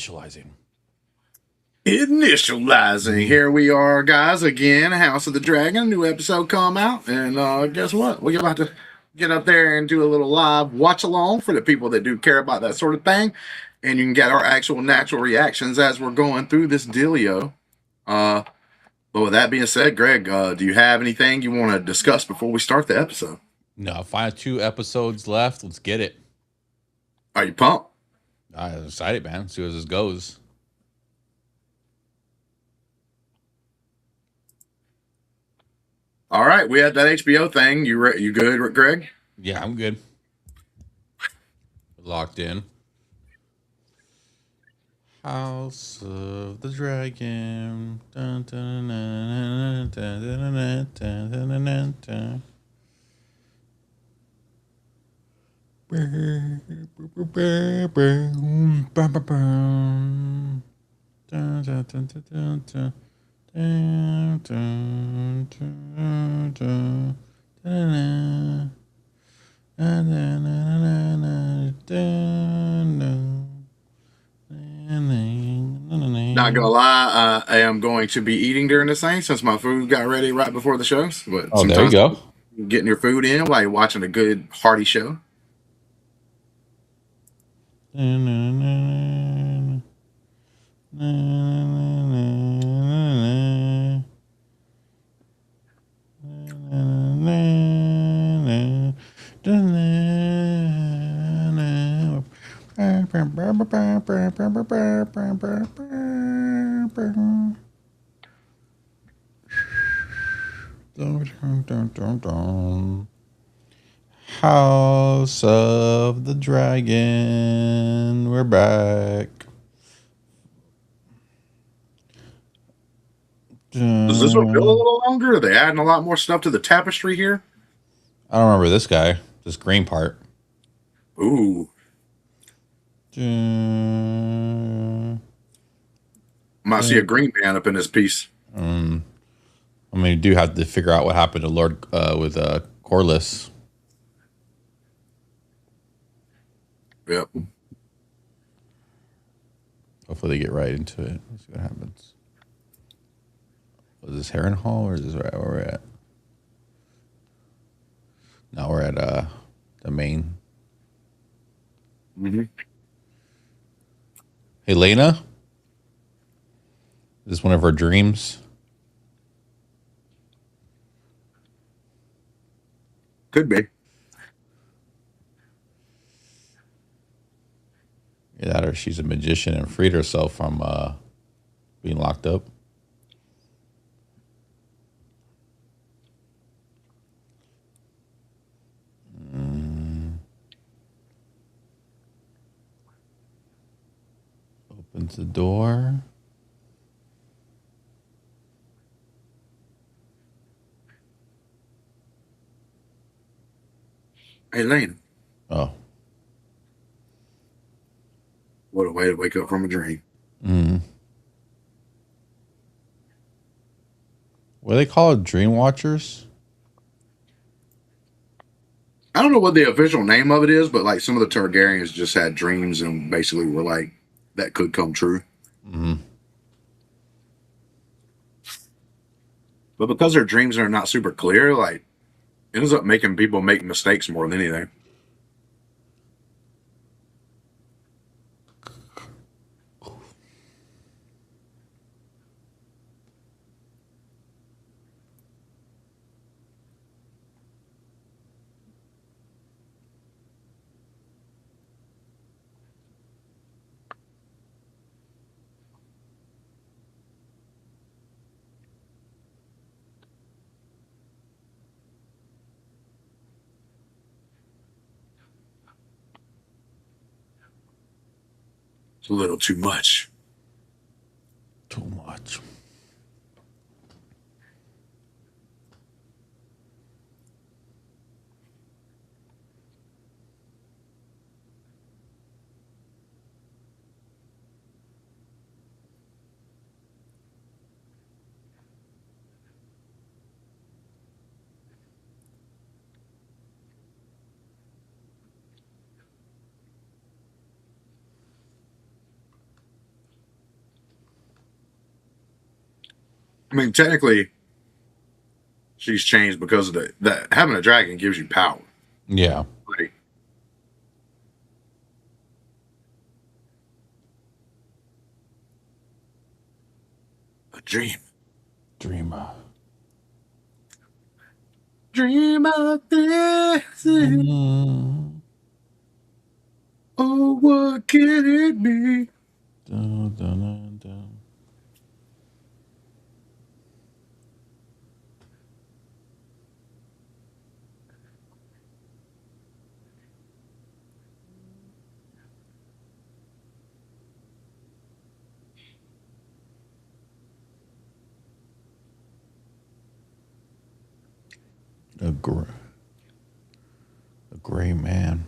Initializing. Initializing. Here we are, guys, again. House of the Dragon. New episode come out. And guess what? We're about to get up there and do a little live watch along for the people that do care about that sort of thing. And you can get our actual natural reactions as we're going through this dealio. But with that being said, Greg, do you have anything you want to discuss before we start the episode? No, final 2 episodes left. Let's get it. Are you pumped? I'm excited, man. See how this goes. All right, we had that HBO thing. You good, Greg? Yeah, I'm good. Locked in. House of the Dragon. Dun, dun, dun, dun, dun, dun, dun, dun, dun, dun. Not gonna lie, I am going to be eating during this thing since my food got ready right before the show. But Oh, there you go. Getting your food in while you're watching a good hearty show. House of the Dragon. We're back. Does this one feel a little longer? Are they adding a lot more stuff to the tapestry here? I don't remember this guy. This green part. Ooh. Might see a green man up in this piece. I mean, you do have to figure out what happened to Lord with Corlys. Yep. Hopefully they get right into it. Let's see what happens. Was this Harrenhal or is this where we're at? No, we're at the main. Mm-hmm. Helaena? Is this one of her dreams? Could be. Yeah, or she's a magician and freed herself from being locked up. Opens the door. Hey, Lane. Oh. What a way to wake up from a dream. Mm-hmm. What do they call it? Dream Watchers? I don't know what the official name of it is, but like some of the Targaryens just had dreams and basically were like, that could come true. Mm-hmm. But because their dreams are not super clear, like, it ends up making people make mistakes more than anything. It's a little too much. Too much. I mean, technically, she's changed because of that having a dragon gives you power. Yeah. Like, a dream. Dreamer. Dream of this. Mm. Oh, what can it be? Dun, dun, dun, dun. A gray man.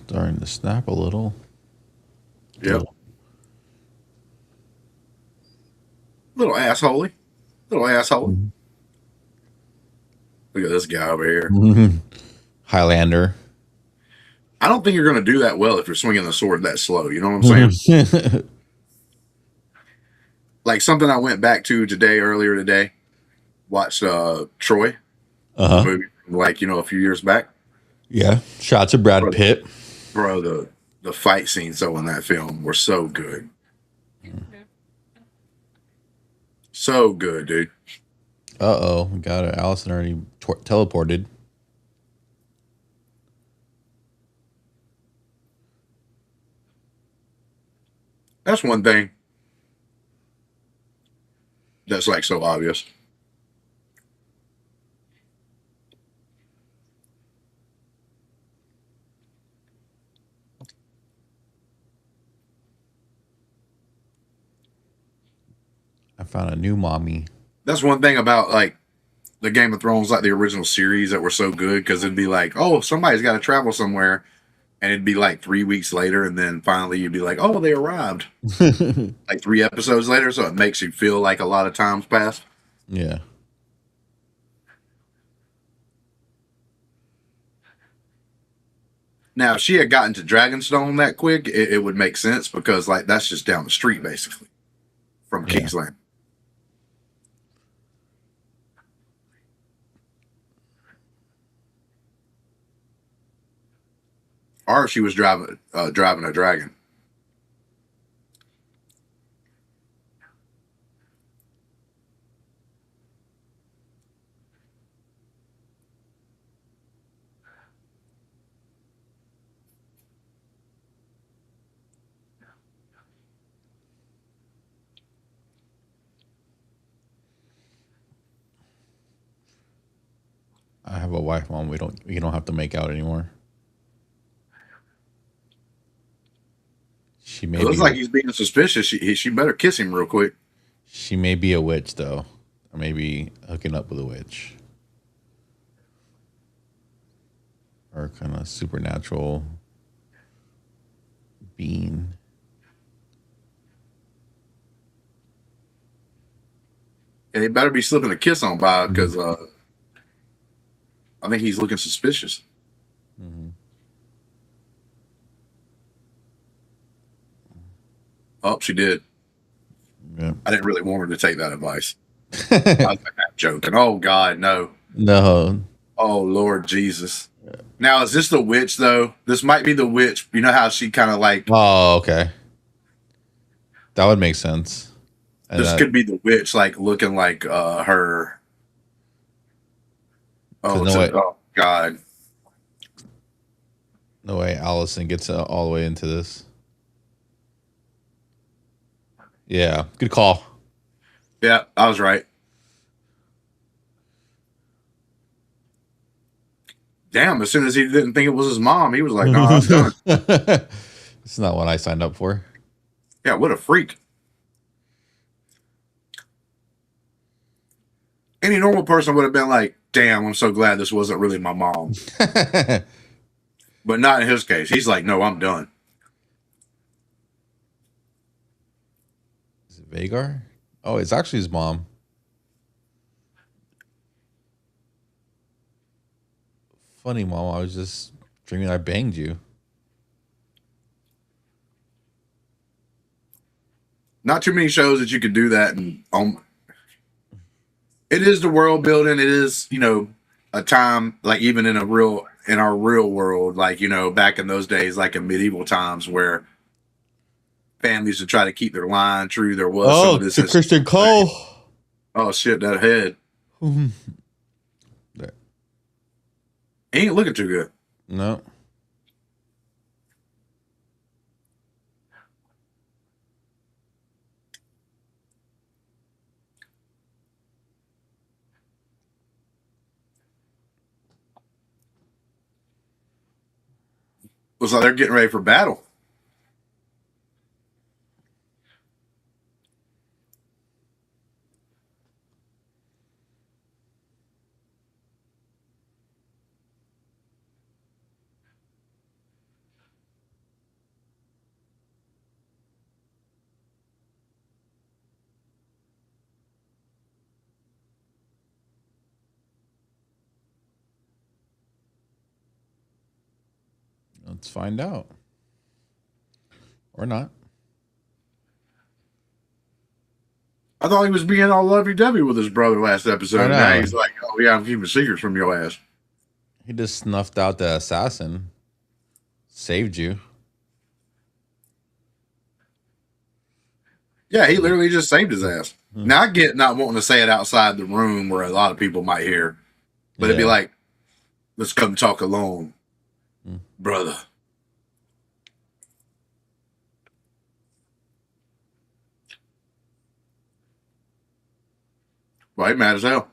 Starting to snap a little. Yep. Little asshole. Little asshole. Look at this guy over here. Highlander. I don't think you're going to do that well if you're swinging the sword that slow. You know what I'm saying? Like something I went back to earlier today. Watched Troy, the movie, like a few years back. Yeah. Shots of Brad Pitt. Bro, the fight scenes though in that film were so good. So good, dude. We got it. Alysanne already teleported. That's one thing that's like so obvious. I found a new mommy. That's one thing about like the Game of Thrones, like the original series that were so good, because it'd be like, oh, somebody's got to travel somewhere, and it'd be like 3 weeks later, and then finally you'd be like, oh, they arrived like 3 episodes later, so it makes you feel like a lot of time's passed. Yeah. Now, if she had gotten to Dragonstone that quick, it would make sense because like that's just down the street basically from King's Landing. Or she was driving a dragon. I have a wife, Mom. We don't have to make out anymore. She may It looks be, like he's being suspicious. She better kiss him real quick. she may be a witch though. Or maybe hooking up with a witch. Or kind of supernatural being. And he better be slipping a kiss on by because I think he's looking suspicious. Mm-hmm. Oh, she did. Yeah. I didn't really want her to take that advice. I was joking. Oh God, no. No. Oh Lord Jesus. Now is this the witch though? This might be the witch. You know how she kind of like. Oh, okay. That would make sense. And this could be the witch, like looking like her. Oh God. No way Alysanne gets all the way into this. Yeah, good call. Yeah, I was right. Damn, as soon as he didn't think it was his mom, he was like, no, I'm done. It's not what I signed up for. Yeah, what a freak. Any normal person would have been like, damn, I'm so glad this wasn't really my mom. But not in his case. He's like, no, I'm done. Is it Vagar? Oh, it's actually his mom. Funny, mom. I was just dreaming I banged you. Not too many shows that you could do that. And it is the world building. It is, a time like even in our real world, like, back in those days, like in medieval times where families would try to keep their line true. There was some of this. To Criston Cole. Oh shit, that head. There. He ain't looking too good. No. Looks like they're getting ready for battle. Let's find out. Or not. I thought he was being all lovey-dovey with his brother last episode. Now he's like, oh yeah, I'm keeping secrets from your ass. He just snuffed out the assassin. Saved you. Yeah, he literally just saved his ass. Now I get not wanting to say it outside the room where a lot of people might hear. But it'd be like, let's come talk alone, brother. Well, he mad as hell.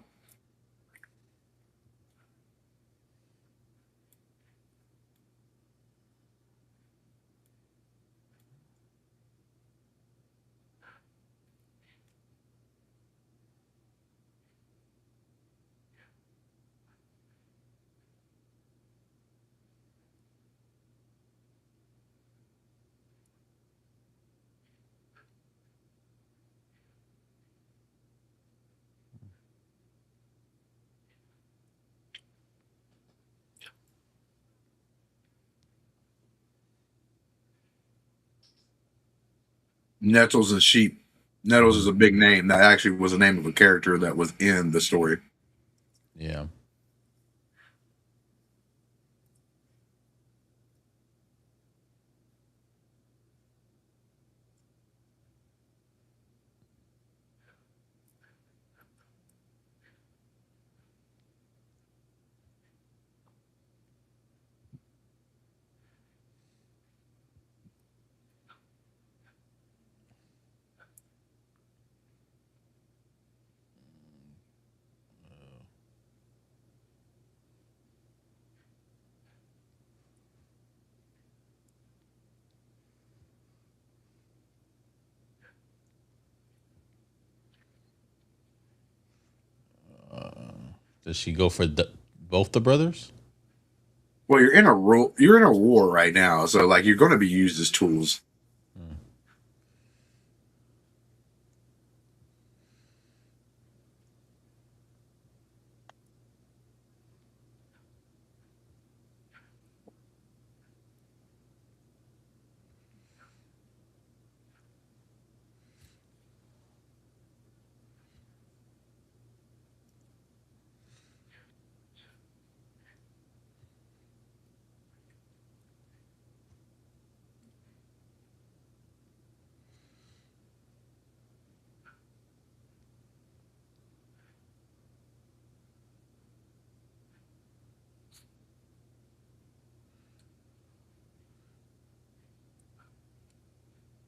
Nettles and Sheep. Nettles is a big name. That actually was the name of a character that was in the story. Yeah. Does she go for both the brothers? Well, you're in a war right now, so like you're going to be used as tools.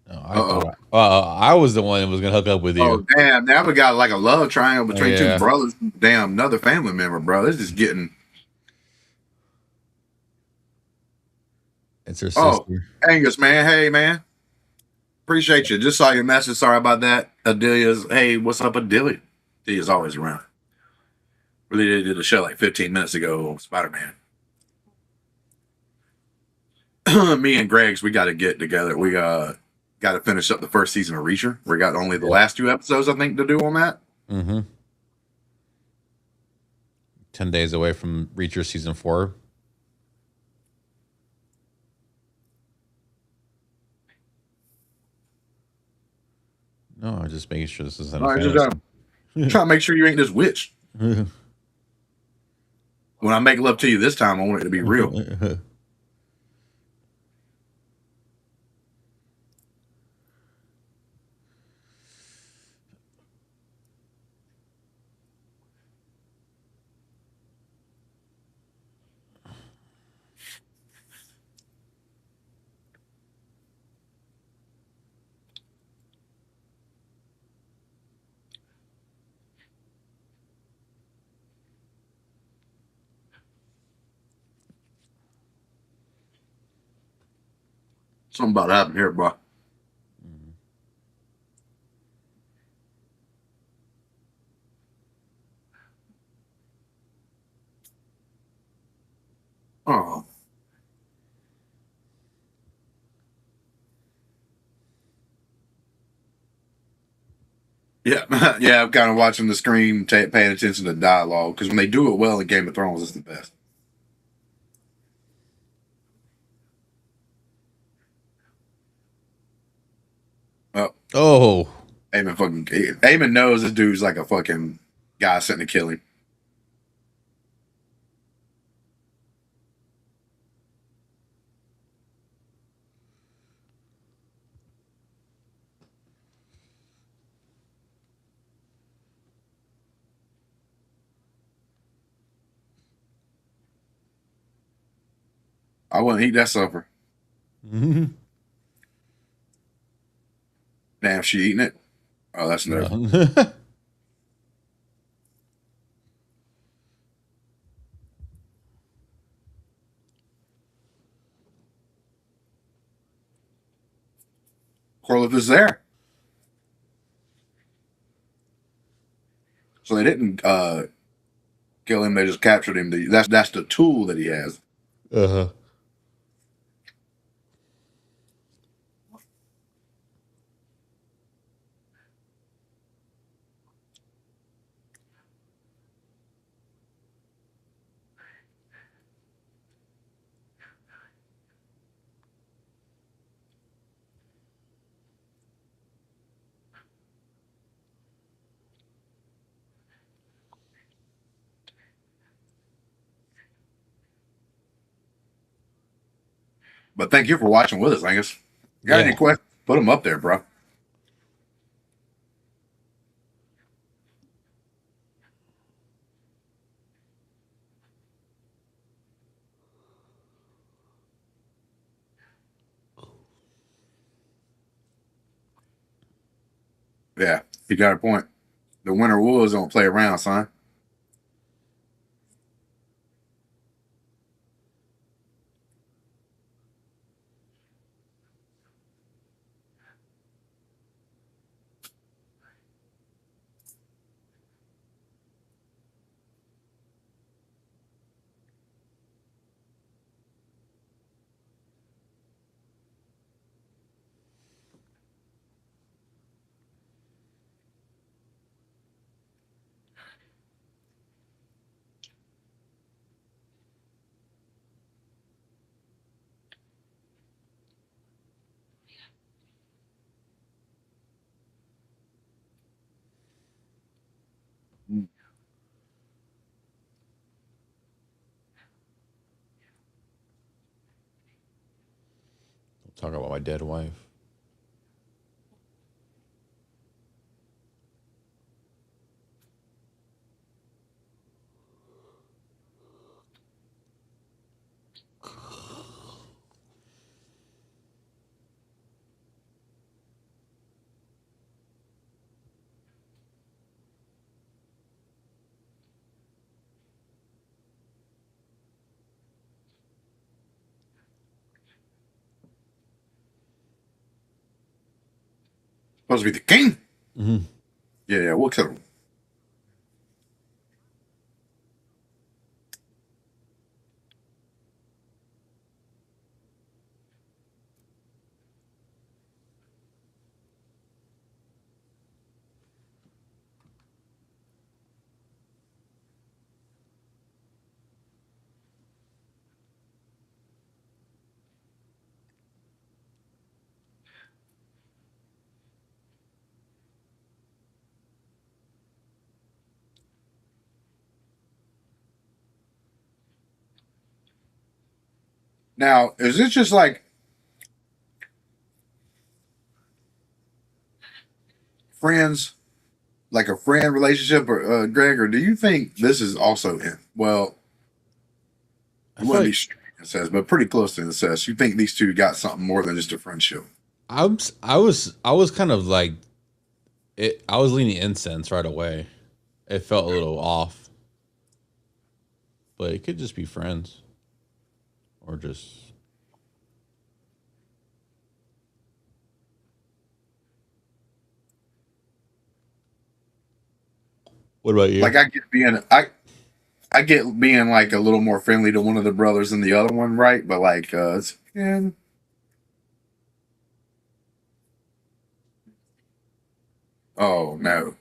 No, I thought I was the one that was gonna hook up with you. Oh damn! Now we got like a love triangle between two brothers. Damn, another family member, bro. This is getting. It's her sister. Angus, man. Hey, man. Appreciate you. Just saw your message. Sorry about that. Adelia's. Hey, what's up, Adelia? Adelia's always around. Really did a show like 15 minutes ago on Spider Man. Me and Greg's, we got to get together. We got to finish up the first season of Reacher. We got only the last 2 episodes, I think, to do on that. Mm-hmm. 10 days away from Reacher season 4. No, I'm just making sure this isn't a fantasy. Trying to make sure you ain't this witch. When I make love to you this time, I want it to be real. Something about to happen here, bro. Oh. Yeah, yeah. I'm kind of watching the screen, paying attention to dialogue because when they do it well in Game of Thrones, it's the best. Oh, Aemond knows this dude's like a fucking guy sitting to kill him. I wouldn't eat that supper. mm-hmm. Damn, she eating it. Oh, that's no. Corlys is there. So they didn't kill him; they just captured him. That's the tool that he has. Uh-huh. But thank you for watching with us, Angus. Got any questions? Put them up there, bro. Yeah, you got a point. The Winter Wolves don't play around, son. Talk about my dead wife. supposed to be the king. Mm-hmm. Yeah, we'll kill him. Now, is this just like friends, like a friend relationship, or Greg, or do you think this is also in? Well, I it feel wouldn't be like straight incest, but pretty close to incest. You think these two got something more than just a friendship? I was kind of like it. I was leaning incense right away. It felt a little off, but it could just be friends or just. What about you? Like I get being like a little more friendly to one of the brothers than the other one, right? But like, oh no.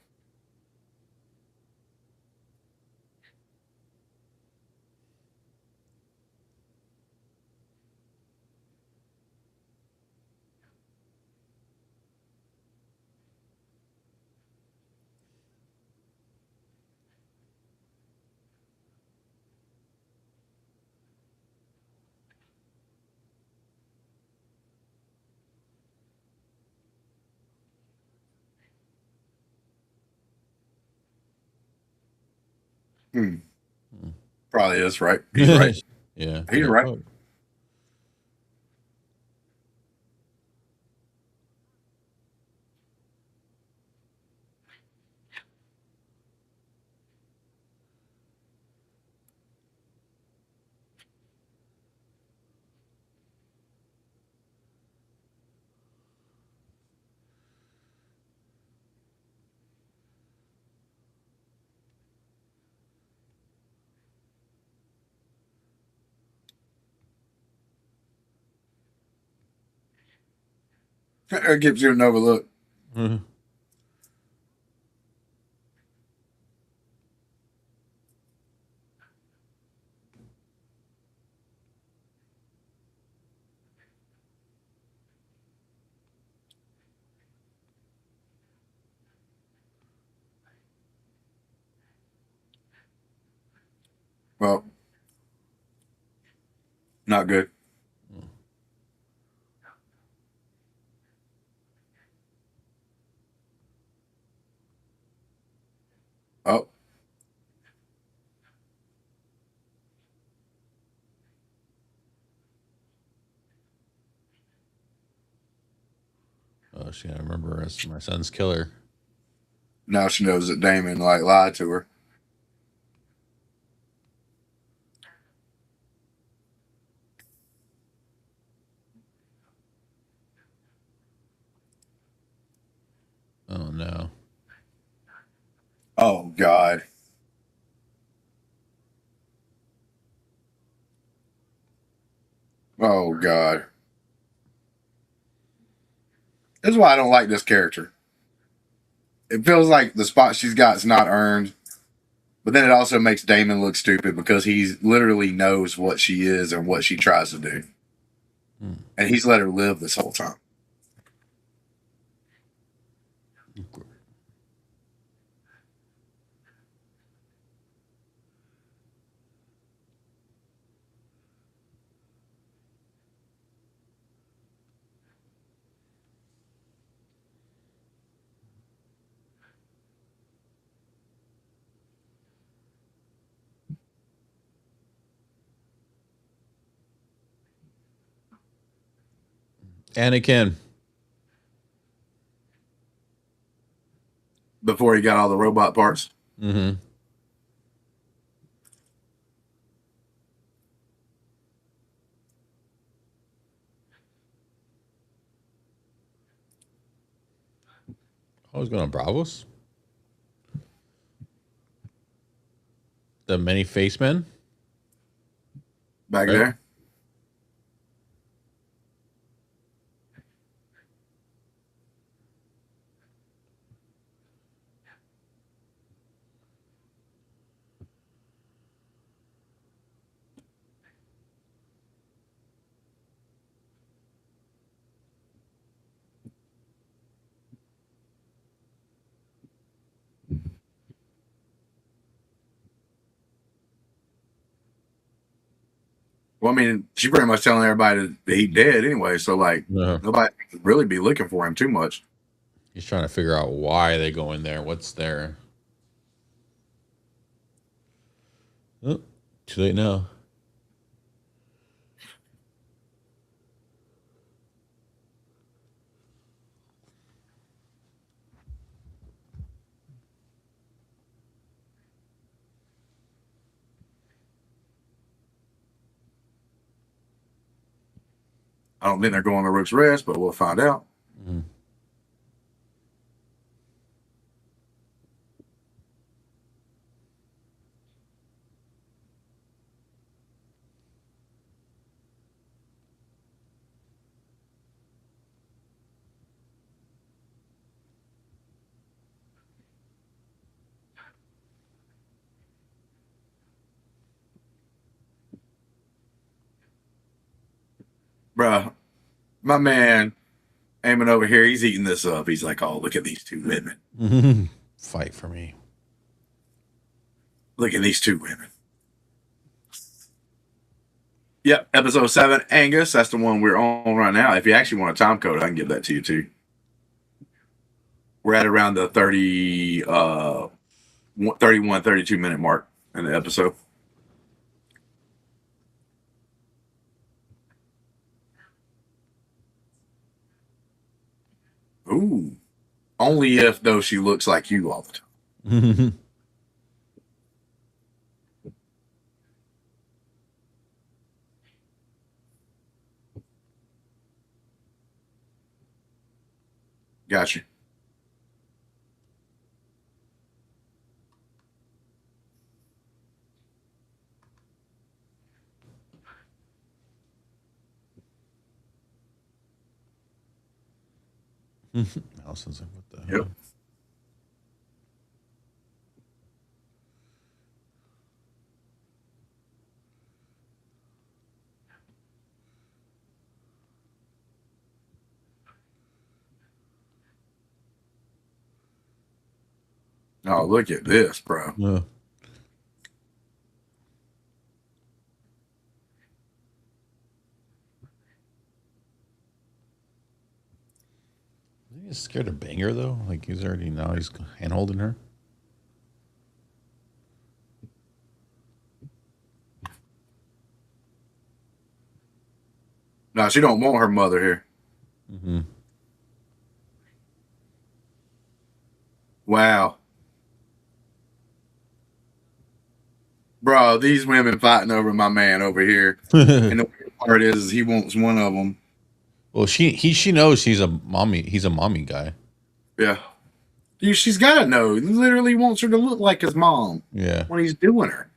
Hmm. Probably is right. He's right. Yeah, He's right. It gives you another look. Mhm. Well, not good. Oh, Oh, she gotta remember as my son's killer. now she knows that Damon like lied to her. Oh no. Oh God. Oh God. This is why I don't like this character. It feels like the spot she's got is not earned, but then it also makes Damon look stupid because he literally knows what she is and what she tries to do, Hmm. and he's let her live this whole time. Anakin. Before he got all the robot parts. Mm-hmm. I was going to Bravos. The many face men back right? there. Well, I mean, she's pretty much telling everybody that he dead anyway. So like, Yeah. nobody would really be looking for him too much. He's trying to figure out why they go in there. What's there? Oh, too late now. I don't think they're going to Rook's Rest, but we'll find out. Mm. Bruh, my man Aemond over here, he's eating this up. He's like, oh, look at these two women. Fight for me. Look at these two women. Yep, episode 7, Angus. That's the one we're on right now. If you actually want a time code, I can give that to you too. We're at around the 31, 32 minute mark in the episode. Ooh. Only if, though, she looks like you all the time. Gotcha. Alyson's like, what the hell? Yep. Oh, look at this, bro. Yeah. He's scared to bang her though. Like he's hand holding her. No, she don't want her mother here. Mm-hmm. Wow. Bro, these women fighting over my man over here. And the weird part is he wants one of them. Well, she knows he's a mommy. He's a mommy guy. Yeah. She's got to know. He literally wants her to look like his mom. Yeah. When he's doing her.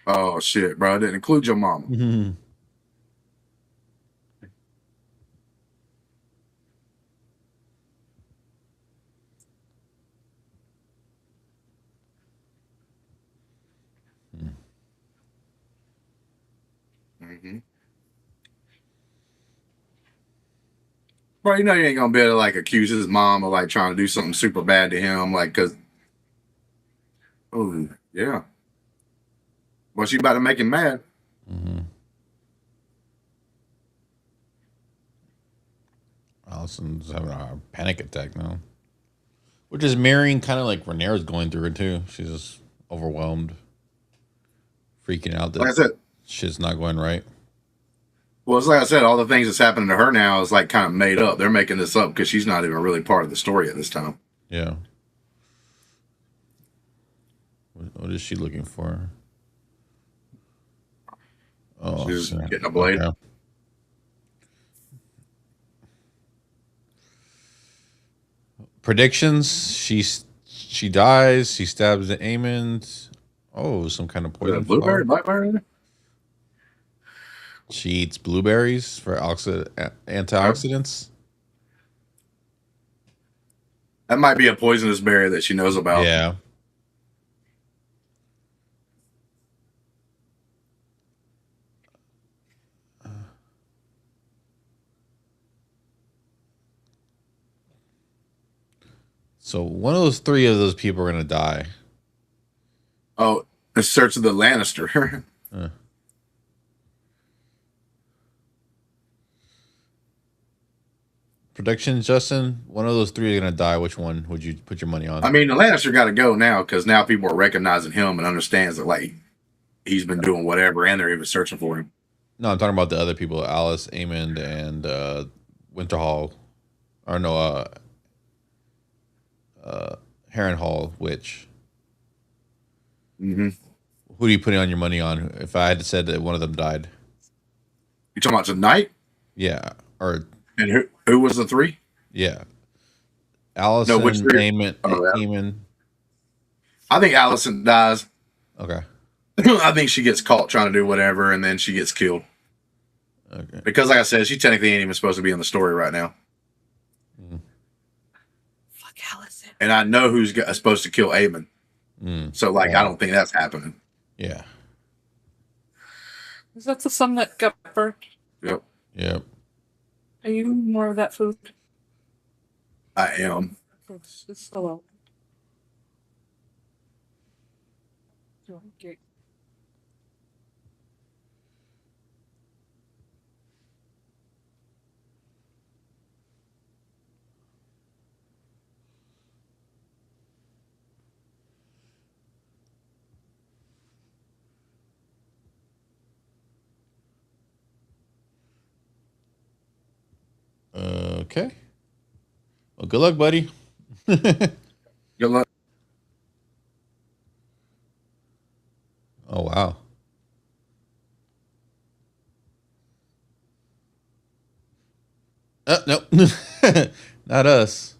Oh, shit, bro. I didn't include your mama. Mm-hmm. Mm-hmm. Bro, you know you ain't gonna be able to like accuse his mom of like trying to do something super bad to him, like because oh yeah. Well, she about to make him mad. Mm-hmm. Alyson's having a panic attack now, which is mirroring kind of like Rhaenyra's going through it too. She's just overwhelmed, freaking out that Like I said, shit's not going right. Well, it's like I said, all the things that's happening to her now is like kind of made up. They're making this up because she's not even really part of the story at this time. Yeah. What is she looking for? Oh, She's yeah. getting a blade. Okay. Predictions. She dies. She stabs the Aemond. Oh, some kind of poison Blueberry, flower. blackberry. She eats blueberries for antioxidants. That might be a poisonous berry that she knows about. Yeah. So one of those three of those people are gonna die. Oh, in search of the Lannister. Predictions, Justin. One of those three are gonna die. Which one would you put your money on? I mean, the Lannister got to go now because now people are recognizing him and understands that like he's been doing whatever, and they're even searching for him. No, I'm talking about the other people: Alys, Aemond, and Winterhall. Or no, Harrenhal. Which? Mm-hmm. Who are you putting on your money on? If I had said that one of them died. You talking about tonight? Yeah. Or And who was the three? yeah. No, which Alicent, three? Aemond, Oh, yeah. Aemond. I think Alicent dies. Okay. I think she gets caught trying to do whatever, and then she gets killed. Okay. Because, like I said, she technically ain't even supposed to be in the story right now. Fuck Alysanne. And I know who's supposed to kill Aemond. So, like, Yeah. I don't think that's happening. Yeah. Is that the son that got burnt? Yep. Yep. Are you more of that food? I am. It's still out. Okay. Okay. Well, good luck, buddy. Good luck. Oh wow. Nope. Not us.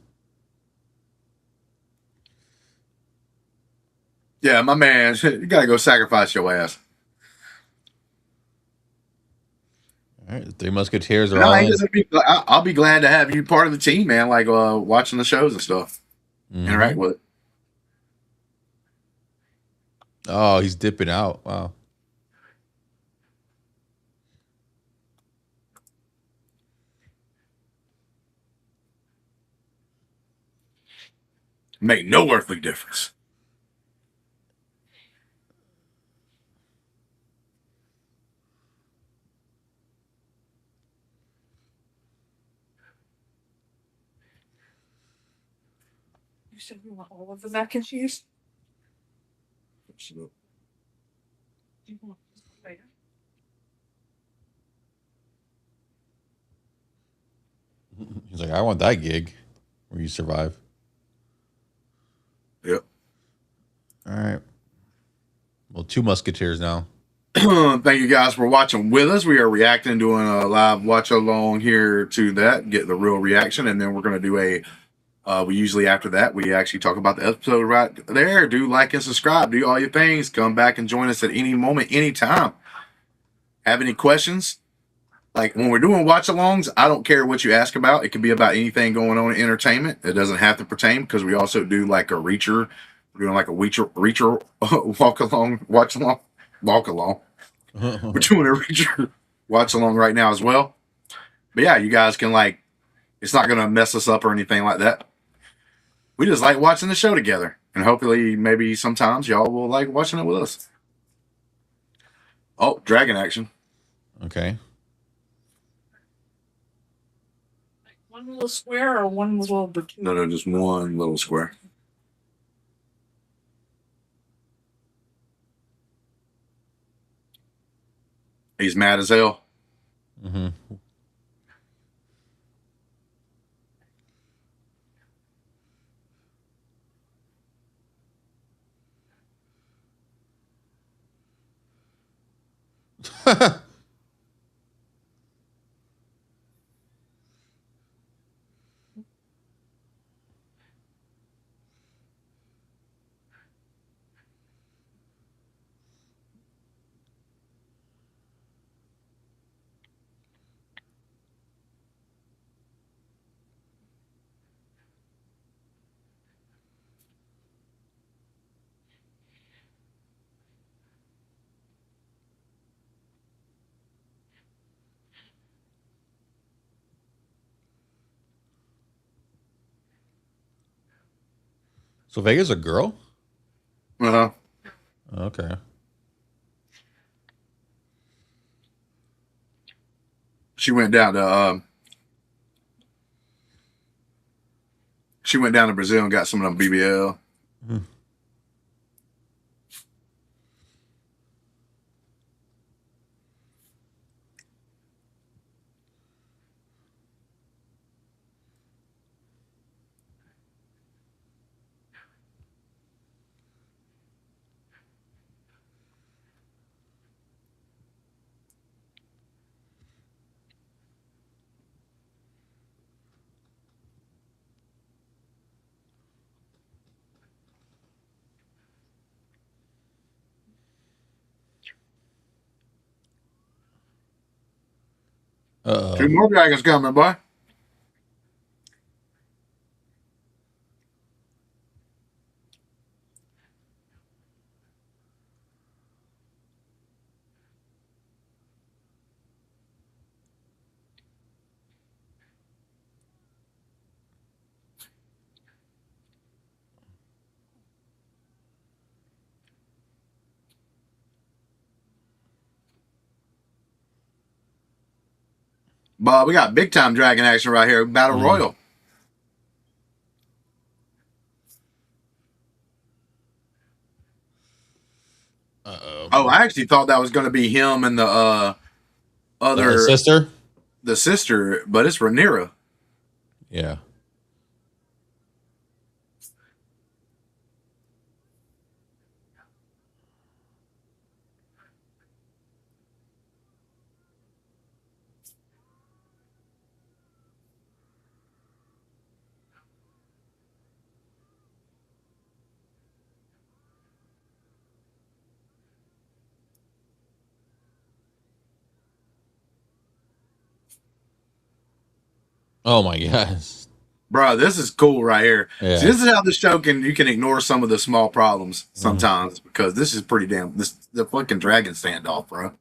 Yeah, my man, you got to go sacrifice your ass. All right, the Three Musketeers are No, all in. I'll be glad to have you part of the team, man. Like watching the shows and stuff, interact with it. Oh, he's dipping out. Wow. Make no earthly difference. You said you want all of the mac and cheese? Absolutely. Do you want this later? He's like, I want that gig where you survive. Yep. All right. Well, Two Musketeers now. Thank you guys for watching with us. We are reacting, doing a live watch along here to that, get the real reaction, and then we're going to do we usually after that, we actually talk about the episode right there. Do like and subscribe, do all your things. Come back and join us at any moment, anytime. Have any questions? Like when we're doing watch alongs, I don't care what you ask about. It could be about anything going on in entertainment. It doesn't have to pertain because we also do like a reacher. We're doing like a reacher walk along, watch along, walk along. We're doing a reacher watch along right now as well. But yeah, you guys can like, it's not going to mess us up or anything like that. We just like watching the show together. And hopefully maybe sometimes y'all will like watching it with us. Oh, dragon action. Okay. Like one little square or one little bikini? No, just one little square. He's mad as hell. Mm-hmm. So Vega's a girl? Uh-huh. Okay. She went down to Brazil and got some of them BBL. Mm. Two Uh-oh. more dragons coming, boy. But we got big time dragon action right here. Battle Royal. Uh-oh. Oh, I actually thought that was going to be him and the other Sister? the sister, but it's Rhaenyra. Yeah. Oh my gosh. Bro, this is cool right here. Yeah. See, this is how the show you can ignore some of the small problems sometimes because this is pretty damn the fucking dragon standoff, bro.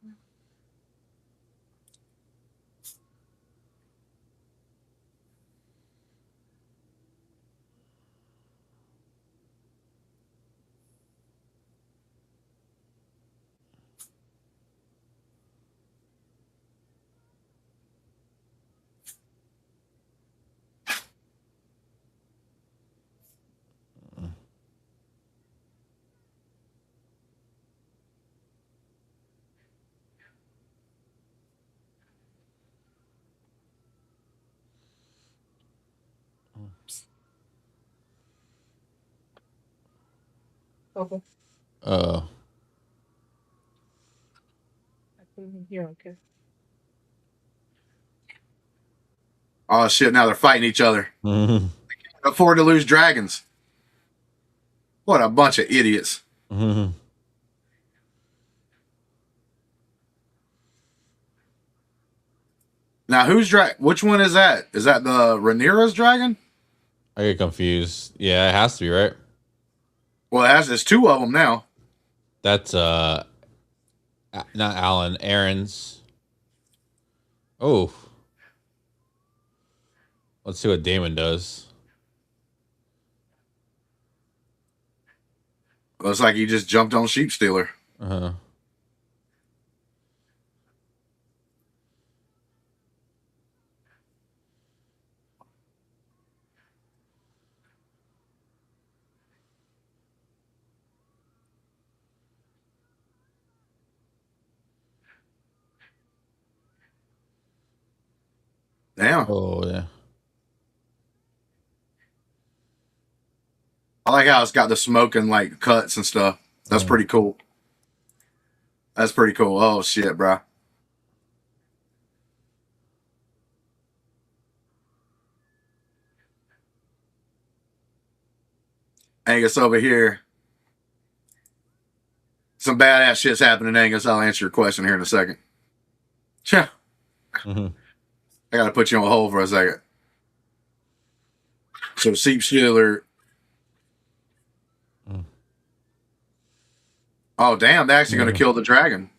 Okay. Uh I put him in here, okay. Oh shit! Now they're fighting each other. mm-hmm. Afford to lose dragons. What a bunch of idiots. Mm-hmm. Now which one is that? Is that the Rhaenyra's dragon? I get confused. Yeah, it has to be, right? Well, there's two of them now. That's not Alan, Aaron's. Oh. Let's see what Damon does. Looks like he just jumped on Sheep Stealer. Uh-huh. Damn. Oh yeah. I like how it's got the smoking like cuts and stuff. That's pretty cool. That's pretty cool. Oh shit, bro. Angus over here. Some badass shit's happening, Angus. I'll answer your question here in a second. Sure. Mm-hmm. I gotta put you on hold for a second. So Seep Stealer. Oh damn, they're actually gonna kill the dragon.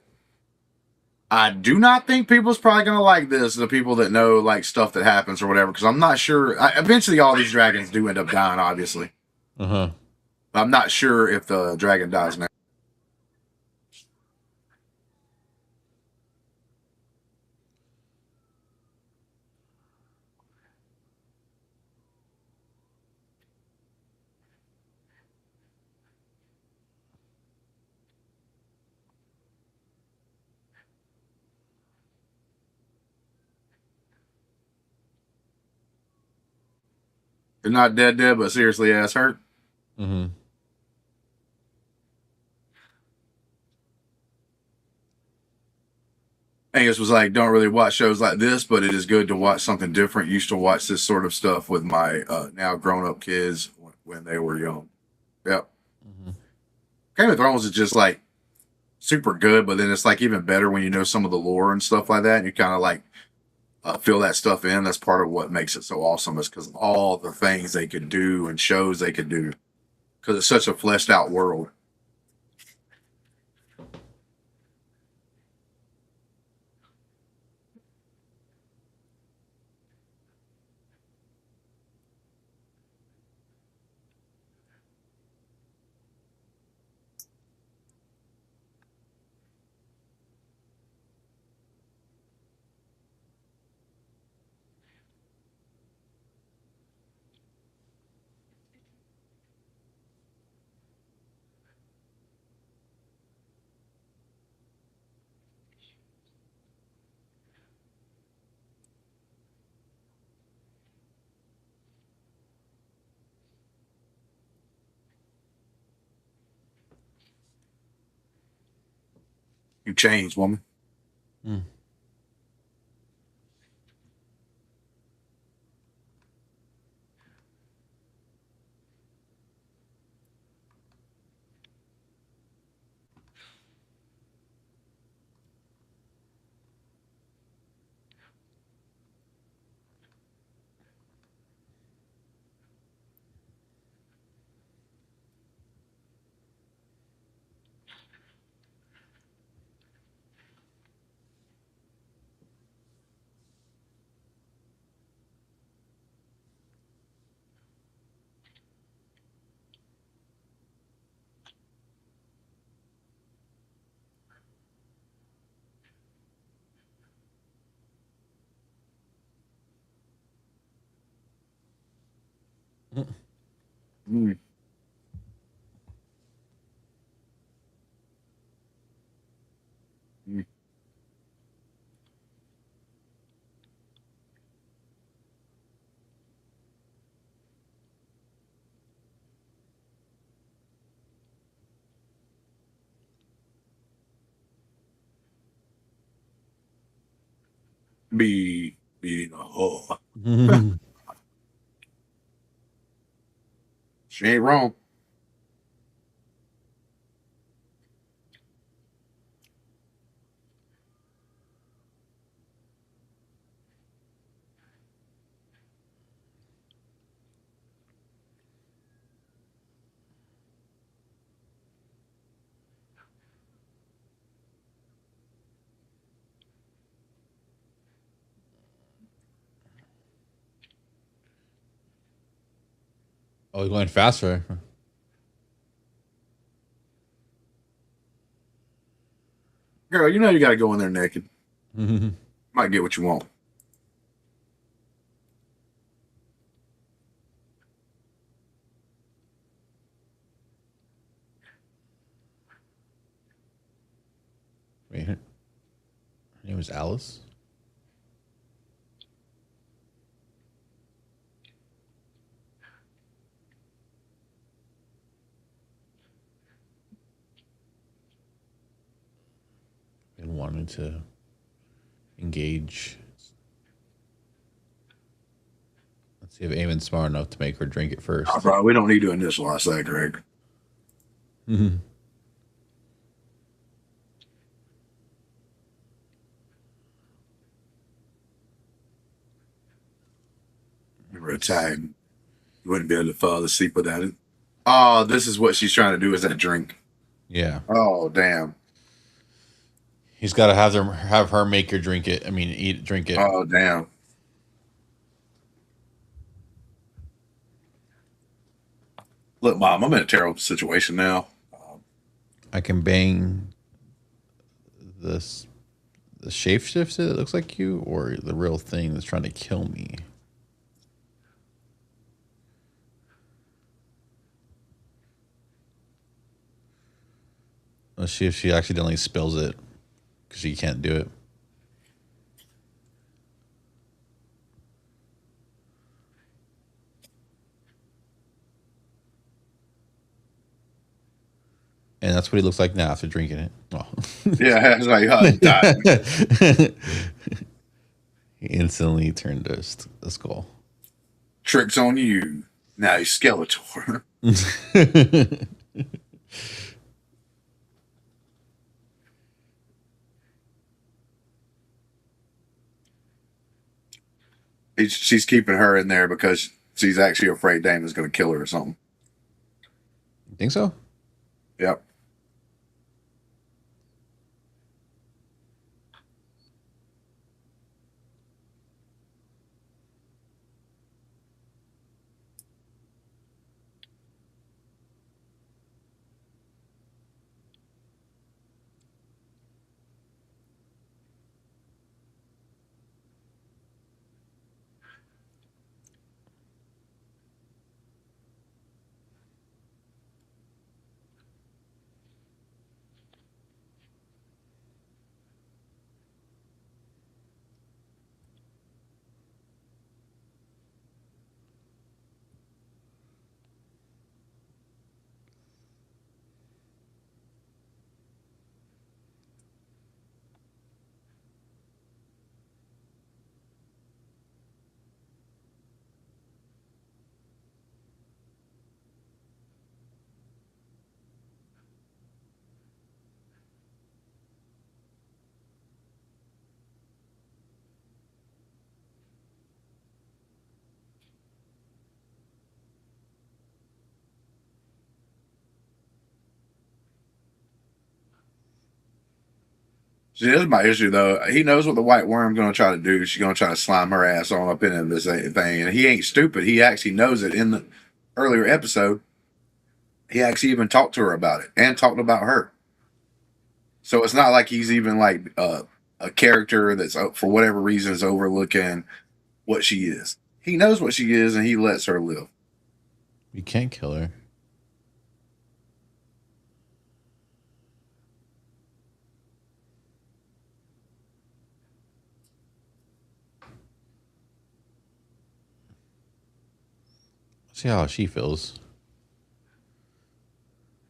I do not think people's probably gonna like this. The people that know like stuff that happens or whatever, because I'm not sure. Eventually, all these dragons do end up dying, obviously. Uh-huh. But I'm not sure if the dragon dies now. They're not dead, but seriously ass hurt. Mm-hmm. Angus was like, don't really watch shows like this, but it is good to watch something different. Used to watch this sort of stuff with my now grown up kids when they were young. Yep. Mm-hmm. Game of Thrones is just like super good, but then it's like even better when you know some of the lore and stuff like that. And you kind of like fill that stuff in. That's part of what makes it so awesome, is because of all the things they could do and shows they could do, because it's such a fleshed out world. You changed, woman. Mm. Mm. Mm. Be being a whore. Mm-hmm. She ain't wrong. Oh, he's going faster. Girl, you know you got to go in there naked. Mm-hmm. Might get what you want. Wait, her name was Alice. wanted to engage. Let's see if Aemond's smart enough to make her drink it first. Oh, bro, we don't need to initialize that, Greg. Mm-hmm. We're Italian. You wouldn't be able to fall asleep without it. Oh, this is what she's trying to do is that drink. Yeah. Oh, damn. He's got to have her make her drink it. I mean, drink it. Oh, damn. Look, Mom, I'm in a terrible situation now. I can bang this the shapeshifter that looks like you, or the real thing that's trying to kill me. Let's see if she accidentally spills it, because she can't do it. And that's what he looks like now after drinking it. Oh. Yeah, it's like, oh, died. He instantly turned a skull. Trick's on you. Now he's Skeletor. She's keeping her in there because she's actually afraid Damon's going to kill her or something. You think so? Yep. See, this is my issue, though. He knows what the white worm's going to try to do. She's going to try to slime her ass on up into this thing. And he ain't stupid. He actually knows it. In the earlier episode, he actually even talked to her about it and talked about her. So it's not like he's even like a character that's, for whatever reason, is overlooking what she is. He knows what she is, and he lets her live. You can't kill her. See how she feels.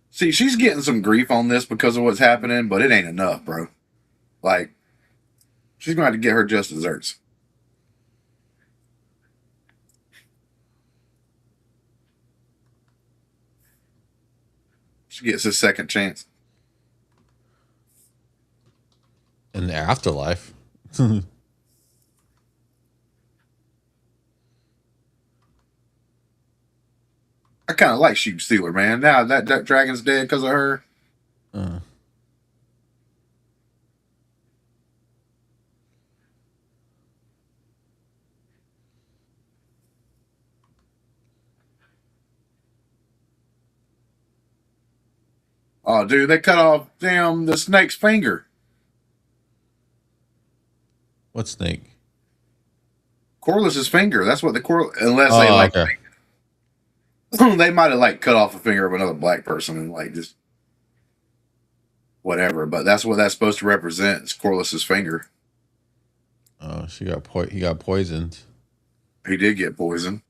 See, she's getting some grief on this because of what's happening, but it ain't enough, bro. Like, she's going to have to get her just desserts. She gets a second chance. In the afterlife. I kind of like Sheep Stealer, man. Now that dragon's dead because of her. Oh, dude, they cut off the snake's finger. What snake? Corlys's finger. That's what unless they like. Okay. They might have like cut off a finger of another black person and like just whatever, but that's what that's supposed to represent. Is Corlys's finger. Oh, he got poisoned. He did get poisoned.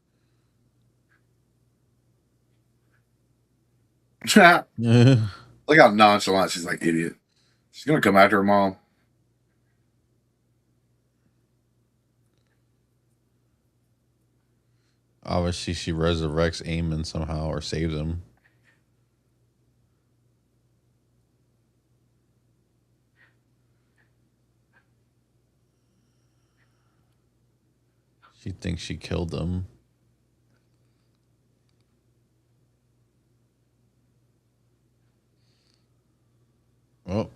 Look how nonchalant she's like, idiot. She's gonna come after her mom. Obviously, she resurrects Aemond somehow or saves him. She thinks she killed him. Oh.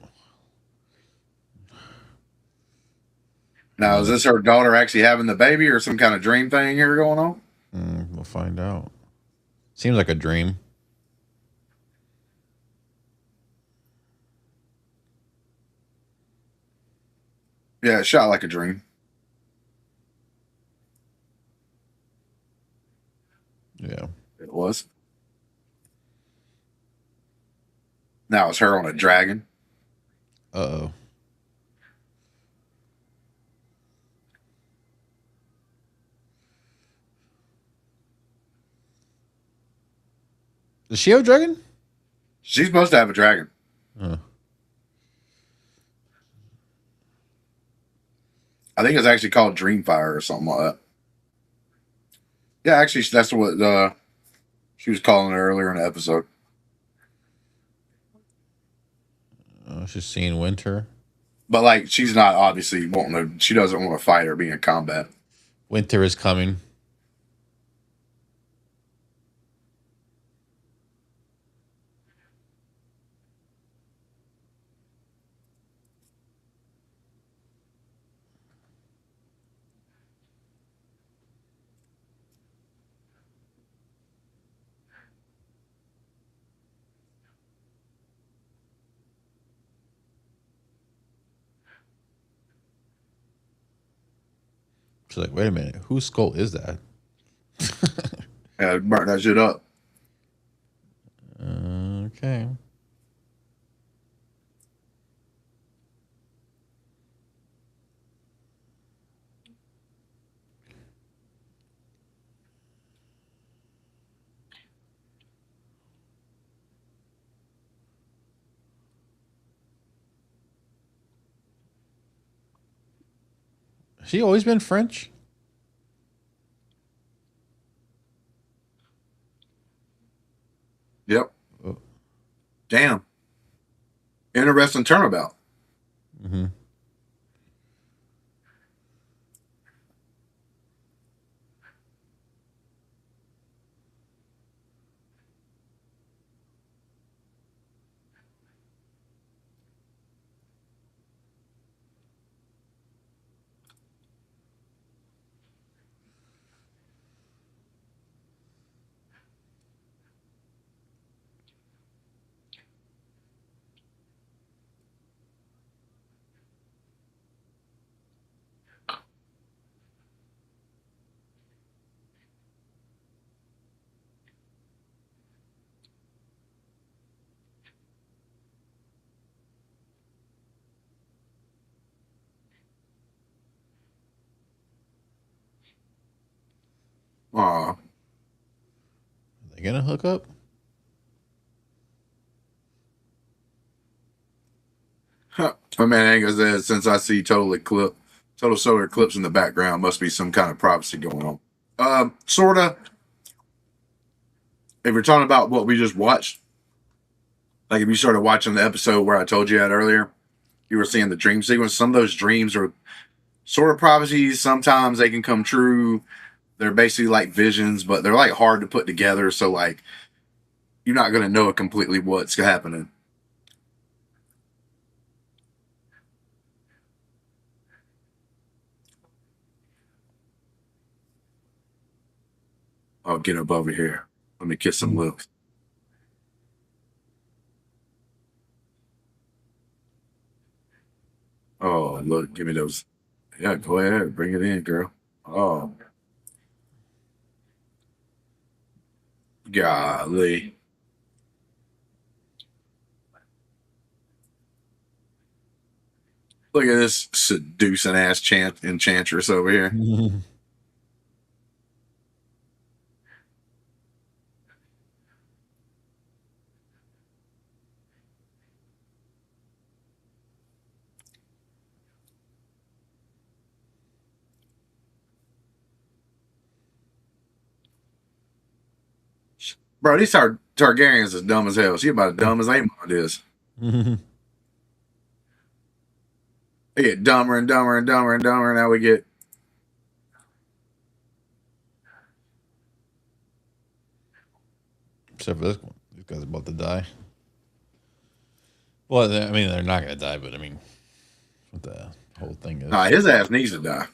Now, is this her daughter actually having the baby or some kind of dream thing here going on? We'll find out. Seems like a dream. Yeah, it shot like a dream. Yeah. It was. Now it's her on a dragon. Uh-oh. Does she have a dragon? She's supposed to have a dragon. Huh. I think it's actually called Dreamfire or something like that. Yeah, actually, that's what she was calling it earlier in the episode. She's seeing winter. But like, she's not obviously wanting to. She doesn't want to fight or be in combat. Winter is coming. She's like, wait a minute, whose skull is that? Yeah, burn that shit up. Okay. She always been French? Yep. Oh. Damn. Interesting turnabout. Mm-hmm. Aw. Are they gonna hook up? My man Angus says, since I see total solar eclipse in the background, must be some kind of prophecy going on. Sorta. If you're talking about what we just watched, like if you started watching the episode where I told you at earlier, you were seeing the dream sequence. Some of those dreams are sort of prophecies. Sometimes they can come true. They're basically like visions, but they're like hard to put together. So like, you're not gonna know completely what's happening. I'll get up over here. Let me kiss some lips. Oh, look, give me those. Yeah, go ahead. Bring it in, girl. Oh, golly. Look at this seducing ass enchantress over here. Bro, these Targaryens is dumb as hell. She about as dumb as Aemond is. They get dumber and dumber and dumber and dumber. Now we get. Except for this one. These guys are about to die. Well, I mean, they're not going to die, but I mean, what the whole thing is. Nah, his ass needs to die.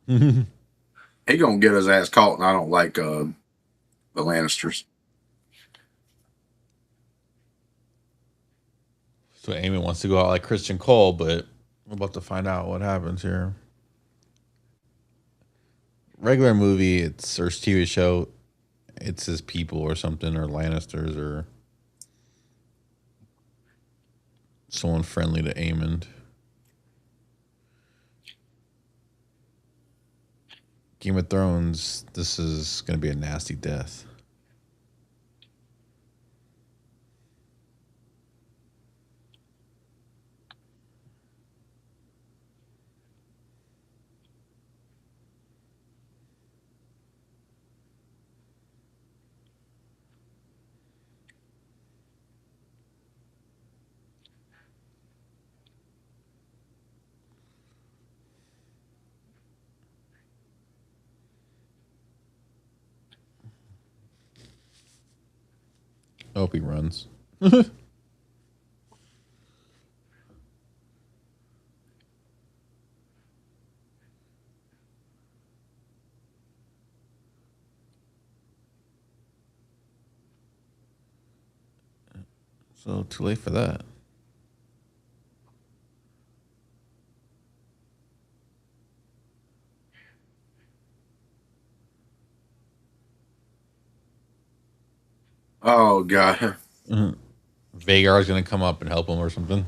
He gonna get his ass caught, and I don't like the Lannisters. So Aemond wants to go out like Criston Cole, but we're about to find out what happens here. Regular movie, or TV show, it's his people or something, or Lannisters, or someone friendly to Aemond. Game of Thrones, this is going to be a nasty death. I hope he runs. So too late for that. Oh god. Vagar's going to come up and help him or something.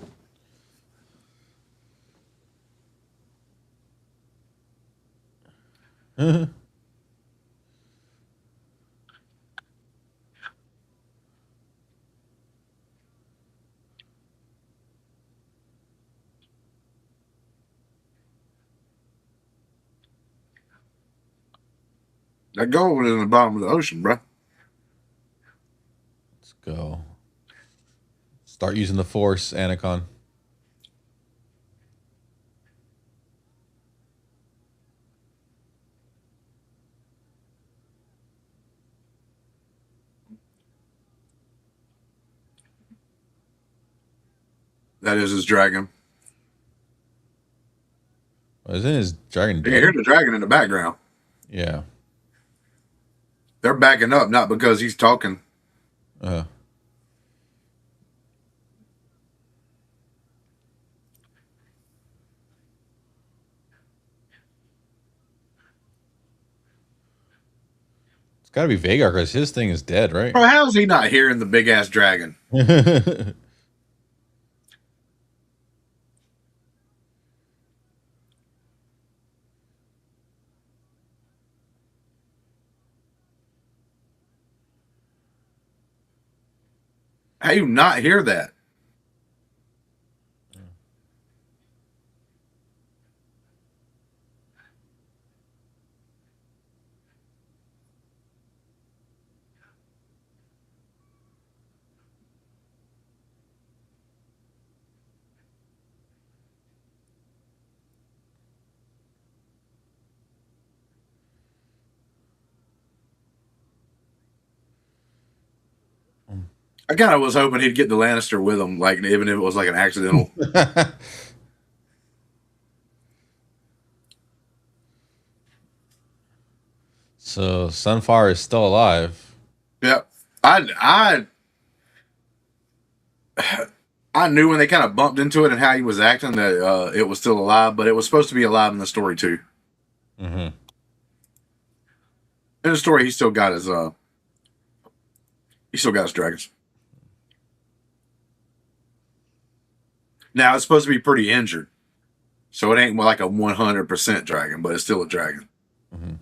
That gold was in the bottom of the ocean, bro. Let's go. Start using the Force, Anakin. That is his dragon. Isn't his dragon You dead? can hear the dragon in the background. Yeah. They're backing up, not because he's talking. It's got to be Vagar because his thing is dead, right? Bro, how's he not hearing the big ass dragon? How you not hear that? I kind of was hoping he'd get the Lannister with him, like even if it was like an accidental. So Sunfire is still alive. Yep. I knew when they kind of bumped into it and how he was acting that it was still alive, but it was supposed to be alive in the story too. Mm-hmm. In the story, he still got his dragons. Now it's supposed to be pretty injured, so it ain't like a 100% dragon, but it's still a dragon. Mm-hmm.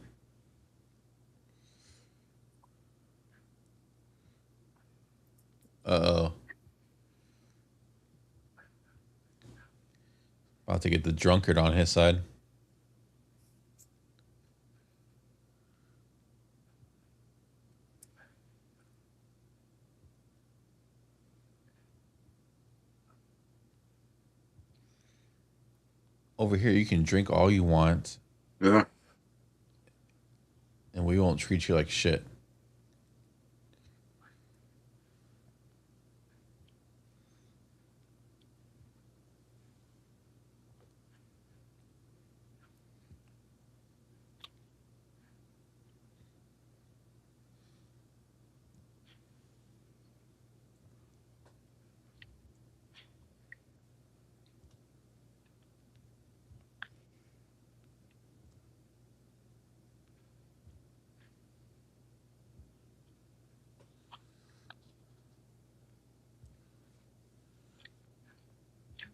Uh-oh. About to get the drunkard on his side. over here you can drink all you want, Yeah. and we won't treat you like shit.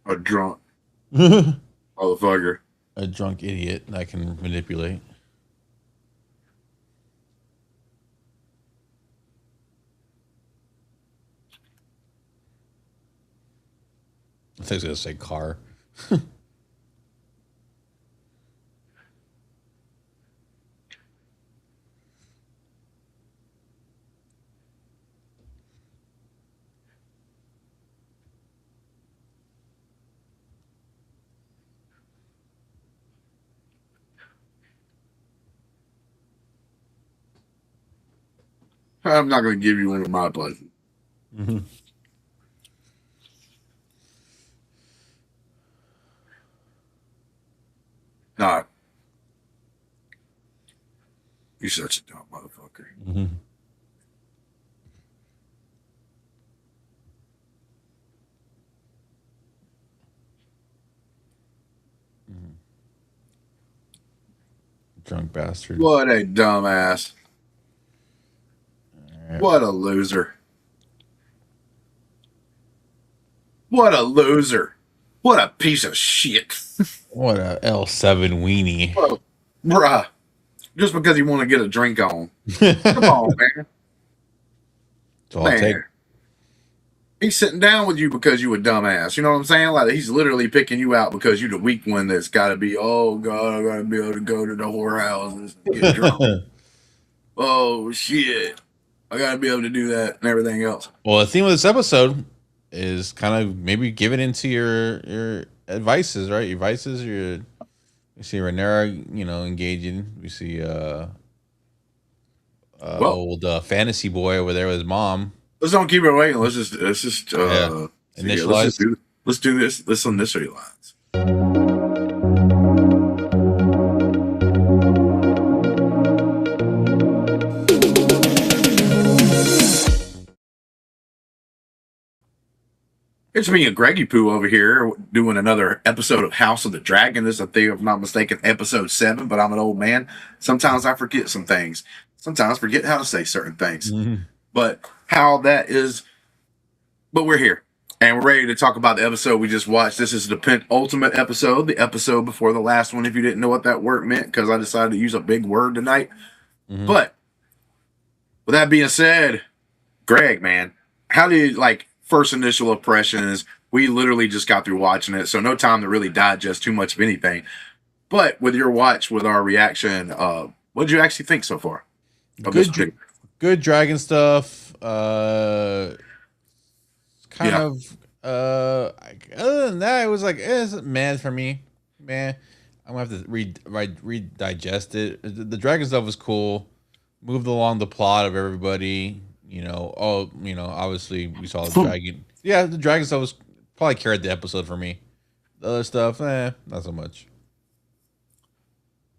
A drunk motherfucker. A drunk idiot that I can manipulate. I think I was gonna say car. I'm not going to give you one of my pleasures. Mm-hmm. Not. You're such a dumb motherfucker. Mm-hmm. Drunk bastard. What a dumbass. Right. What a loser. What a loser. What a piece of shit. What a L7 weenie. Bruh. Just because you want to get a drink on. Come on, man. So I'll take. He's sitting down with you because you a dumbass. You know what I'm saying? Like, he's literally picking you out because you're the weak one that's got to be, oh, God, I got to be able to go to the whorehouses and get drunk. Oh, shit. I got to be able to do that and everything else. Well, the theme of this episode is kind of maybe give it into your vices, right? Your vices, you see Rhaenyra, engaging. We see old fantasy boy over there with his mom. Let's don't keep it waiting. Let's just Initialize. Let's do this. Let's initialize. It's me and Greggy Poo over here doing another episode of House of the Dragon. This is, if I'm not mistaken, episode 7, but I'm an old man. Sometimes I forget some things. Sometimes I forget how to say certain things. Mm-hmm. But how that is, but we're here. And we're ready to talk about the episode we just watched. This is the penultimate episode, the episode before the last one, if you didn't know what that word meant, because I decided to use a big word tonight. Mm-hmm. But with that being said, Greg, man, how do you, first initial impressions? We literally just got through watching it, so no time to really digest too much of anything. But with your watch, with our reaction, what did you actually think so far? Good dragon stuff. Other than that, it was it's mad for me. Man, I'm gonna have to redigest it. The dragon stuff was cool. Moved along the plot of everybody. Obviously we saw the dragon. Yeah, the dragon stuff was probably carried the episode for me. The other stuff, not so much.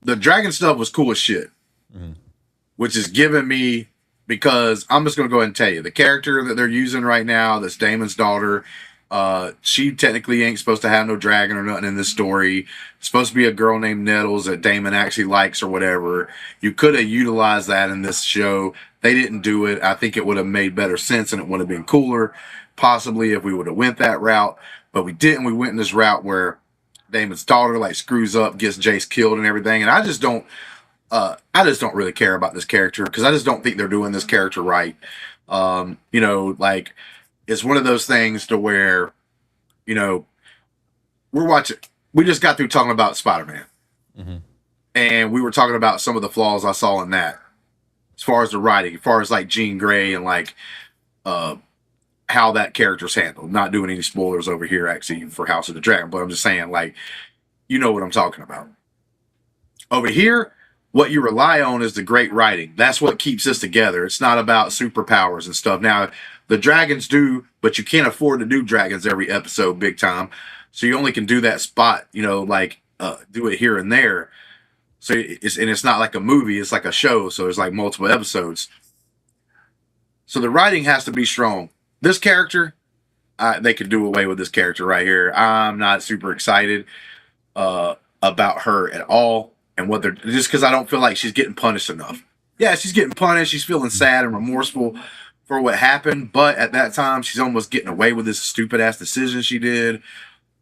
The dragon stuff was cool as shit. Mm-hmm. Which is giving me, because I'm just going to go ahead and tell you, the character that they're using right now, that's Daemon's daughter, she technically ain't supposed to have no dragon or nothing in this story. It's supposed to be a girl named Nettles that Daemon actually likes or whatever. You could have utilized that in this show. They didn't do it. I think it would have made better sense and it would have been cooler, possibly, if we would have went that route. But we didn't. We went in this route where Daemon's daughter screws up, gets Jace killed and everything. And I just don't really care about this character because I just don't think they're doing this character right. It's one of those things to where, we just got through talking about Spider-Man. Mm-hmm. And we were talking about some of the flaws I saw in that. As far as the writing, as far as Jean Grey and how that character's handled. Not doing any spoilers over here actually for House of the Dragon, but I'm just saying you know what I'm talking about. Over here, what you rely on is the great writing. That's what keeps this together. It's not about superpowers and stuff. Now, the dragons do, but you can't afford to do dragons every episode big time. So you only can do that spot, do it here and there. So it's not like a movie, it's like a show. So there's like multiple episodes. So the writing has to be strong. This character, they could do away with this character right here. I'm not super excited about her at all. And what they're just because I don't feel like she's getting punished enough. Yeah, she's getting punished. She's feeling sad and remorseful for what happened. But at that time, she's almost getting away with this stupid ass decision she did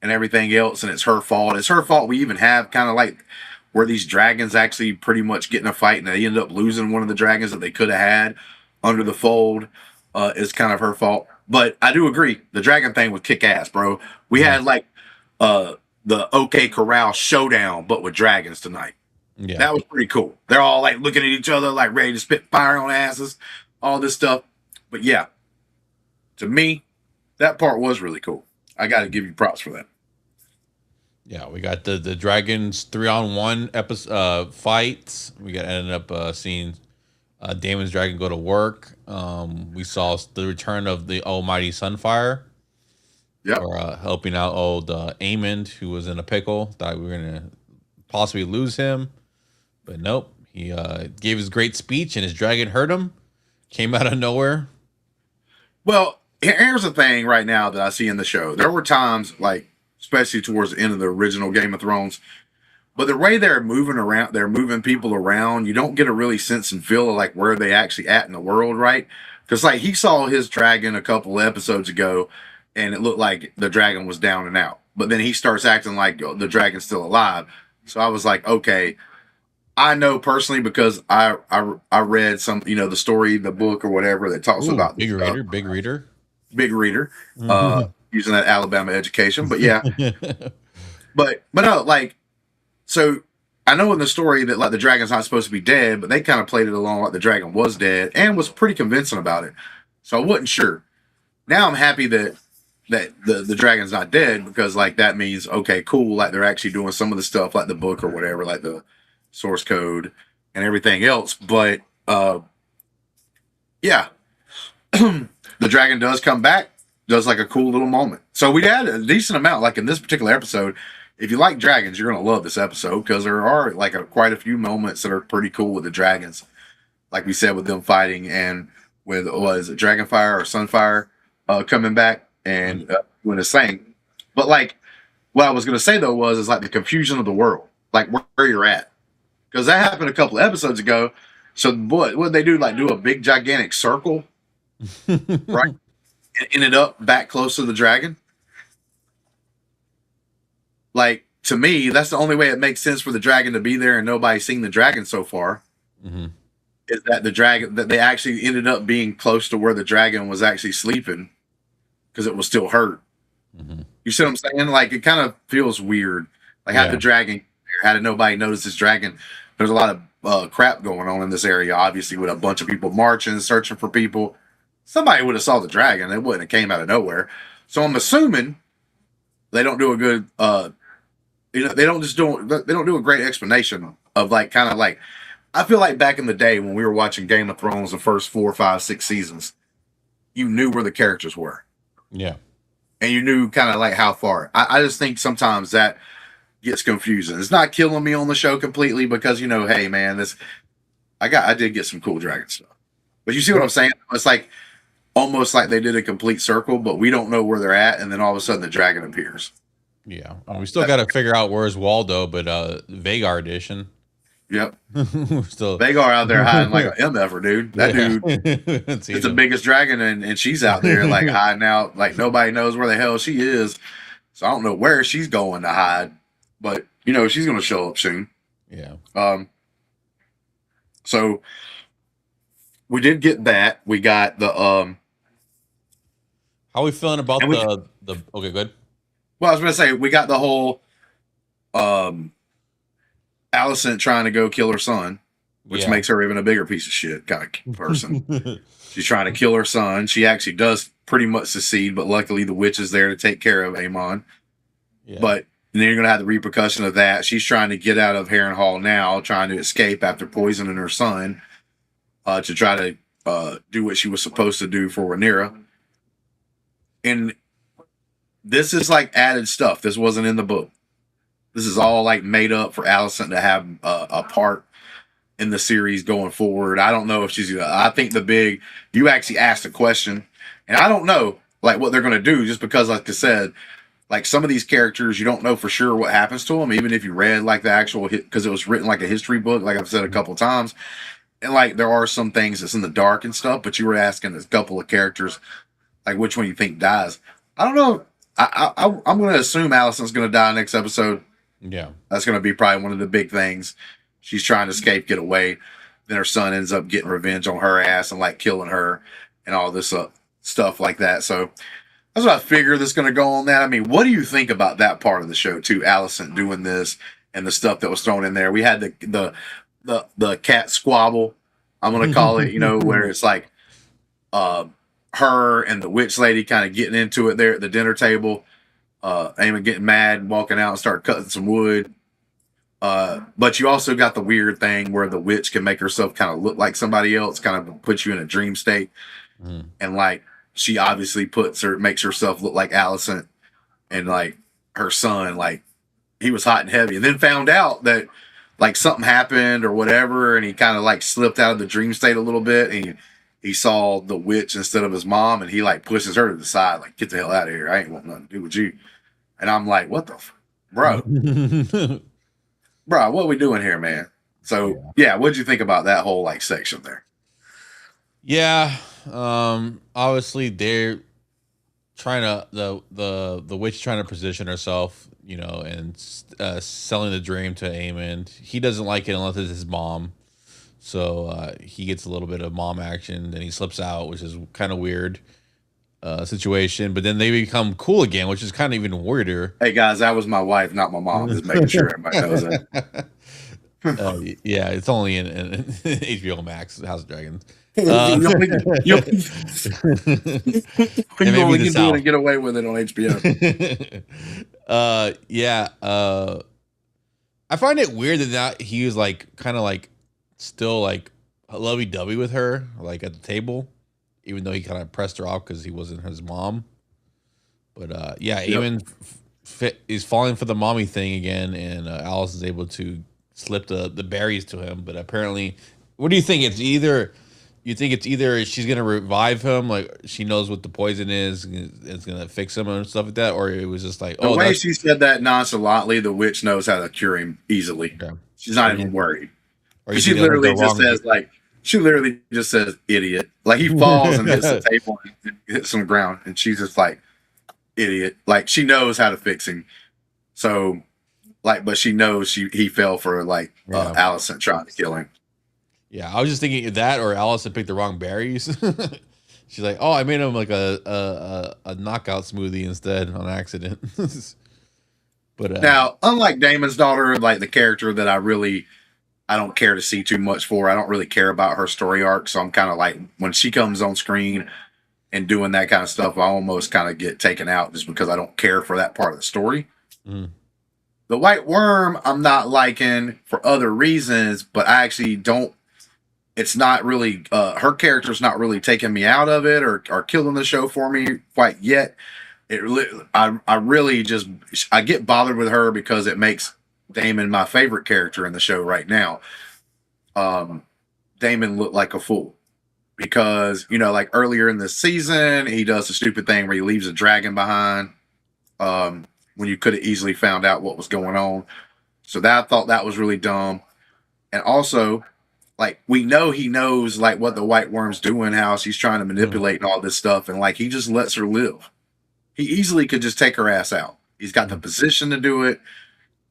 and everything else. And it's her fault. It's her fault we even have kind of like where these dragons actually pretty much get in a fight and they end up losing one of the dragons that they could have had under the fold. Is kind of her fault. But I do agree. The dragon thing was kick ass, bro. We had like the OK Corral showdown, but with dragons tonight. Yeah. That was pretty cool. They're all like looking at each other, like ready to spit fire on asses, all this stuff. But yeah, to me, that part was really cool. I got to give you props for that. Yeah, we got the dragons 3-on-1 episode fights. We ended up seeing Daemon's dragon go to work. We saw the return of the almighty Sunfire. Yeah, or helping out old Aemond, who was in a pickle. Thought we were gonna possibly lose him. But nope, he gave his great speech and his dragon heard him, came out of nowhere. Well, here's the thing right now that I see in the show. There were times, like, especially towards the end of the original Game of Thrones, but the way they're moving around, they're moving people around, you don't get a really sense and feel of, like, where they actually at in the world, right? Because, like, he saw his dragon a couple of episodes ago, and it looked like the dragon was down and out. But then he starts acting like the dragon's still alive. So I was like, okay, I know personally because I read some, the story, the book or whatever that talks about big reader, using that Alabama education. But yeah, but no, like, so I know in the story that like the dragon's not supposed to be dead, but they kind of played it along like the dragon was dead and was pretty convincing about it. So I wasn't sure. Now I'm happy that the dragon's not dead because like that means okay, cool, like they're actually doing some of the stuff like the book or whatever, like the source code and everything else. But yeah, the dragon does come back, does like a cool little moment. So we had a decent amount, like in this particular episode. If you like dragons, you're gonna love this episode because there are like quite a few moments that are pretty cool with the dragons, like we said with them fighting and with is it Dragonfire or Sunfire coming back and doing his thing. But like what I was gonna say though is like the confusion of the world, like where you're at, because that happened a couple of episodes ago. So what they do, like do a big gigantic circle, right, and ended up back close to the dragon. Like to me, that's the only way it makes sense for the dragon to be there and nobody's seen the dragon so far. Mm-hmm. Is that the dragon that they actually ended up being close to where the dragon was actually sleeping because it was still hurt. Mm-hmm. You see what I'm saying? Like it kind of feels weird. Like how the dragon, how did nobody notice this dragon? There's a lot of crap going on in this area, obviously, with a bunch of people marching, searching for people. Somebody would have saw the dragon. It wouldn't have came out of nowhere. So I'm assuming they don't do a good, they don't do a great explanation of like kind of like. I feel like back in the day when we were watching Game of Thrones, the first 4, 5, 6 seasons, you knew where the characters were. Yeah. And you knew kind of like how far. I just think sometimes that gets confusing. It's not killing me on the show completely because, hey, man, I did get some cool dragon stuff. But you see what I'm saying? It's like almost like they did a complete circle, but we don't know where they're at. And then all of a sudden the dragon appears. Yeah. We still got to figure out where's Waldo, but Vagar edition. Yep. Still Vagar out there hiding like an MFer, dude. That dude it's the biggest dragon and she's out there like hiding out like nobody knows where the hell she is. So I don't know where she's going to hide, but she's gonna show up soon. Yeah. So we did get that. We got the How are we feeling about the okay, good. Well, I was gonna say we got the whole Alicent trying to go kill her son, which makes her even a bigger piece of shit kind of person. She's trying to kill her son. She actually does pretty much succeed, but luckily the witch is there to take care of Aemond. Yeah. But And then you're going to have the repercussion of that. She's trying to get out of Harrenhal now, trying to escape after poisoning her son to try to do what she was supposed to do for Rhaenyra. And this is like added stuff. This wasn't in the book. This is all like made up for Alicent to have a part in the series going forward. I don't know if she's. I think you actually asked a question, and I don't know like what they're going to do just because, like I said, like some of these characters you don't know for sure what happens to them, even if you read like the actual because it was written like a history book, like I've said a couple of times, and like there are some things that's in the dark and stuff. But you were asking a couple of characters like which one you think dies. I don't know. I'm going to assume Alicent's going to die next episode. Yeah. That's going to be probably one of the big things. She's trying to escape, get away. Then her son ends up getting revenge on her ass and like killing her and all this stuff like that. So that's what I figure that's going to go on that. I mean, what do you think about that part of the show too? Alicent doing this and the stuff that was thrown in there. We had the cat squabble, I'm going to call it, where it's like her and the witch lady kind of getting into it there at the dinner table. Aemond getting mad, walking out and start cutting some wood. But you also got the weird thing where the witch can make herself kind of look like somebody else, kind of puts you in a dream state. And like she obviously makes herself look like Alicent, and like her son, like he was hot and heavy, and then found out that like something happened or whatever, and he kind of like slipped out of the dream state a little bit, and he saw the witch instead of his mom, and he like pushes her to the side, like, get the hell out of here. I ain't want nothing to do with you. And I'm like, what the bro? Bro, what are we doing here, man? So yeah, what'd you think about that whole like section there? Yeah. Obviously they're trying to the witch trying to position herself, and selling the dream to Aemond. He doesn't like it unless it's his mom. So he gets a little bit of mom action, then he slips out, which is kind of weird situation. But then they become cool again, which is kind of even weirder. Hey guys, that was my wife, not my mom. Just making sure everybody knows that. Yeah, it's only in HBO Max, House of Dragons. You only can do it and get away with it on HBO. I find it weird that he was like kind of like still like lovey-dovey with her, like at the table, even though he kind of pressed her off because he wasn't his mom. But even is falling for the mommy thing again, and Alice is able to slip the berries to him. But apparently, what do you think? You think it's either she's gonna revive him, like she knows what the poison is, it's gonna fix him and stuff like that, or it was just like the way she said that nonchalantly, the witch knows how to cure him easily. Okay. She's not even worried. She literally just says idiot. Like he falls and hits the table and hits some ground, and she's just like idiot. Like she knows how to fix him. So like, but she knows he fell for like Alicent trying to kill him. Yeah, I was just thinking that, or Alicent picked the wrong berries. She's like, "Oh, I made him like a knockout smoothie instead on accident." But now, unlike Daemon's daughter, like the character that I don't care to see too much for. I don't really care about her story arc, so I'm kind of like when she comes on screen and doing that kind of stuff, I almost kind of get taken out just because I don't care for that part of the story. The White Worm, I'm not liking for other reasons, but I actually don't. It's not really her character's not really taking me out of it or killing the show for me quite yet. I really just get bothered with her because it makes Daemon my favorite character in the show right now. Daemon looked like a fool because like earlier in the season he does a stupid thing where he leaves a dragon behind when you could have easily found out what was going on. So I thought that was really dumb. And also, like, we know he knows like what the White Worm's doing, how she's trying to manipulate and all this stuff, and like he just lets her live. He easily could just take her ass out. He's got the position to do it,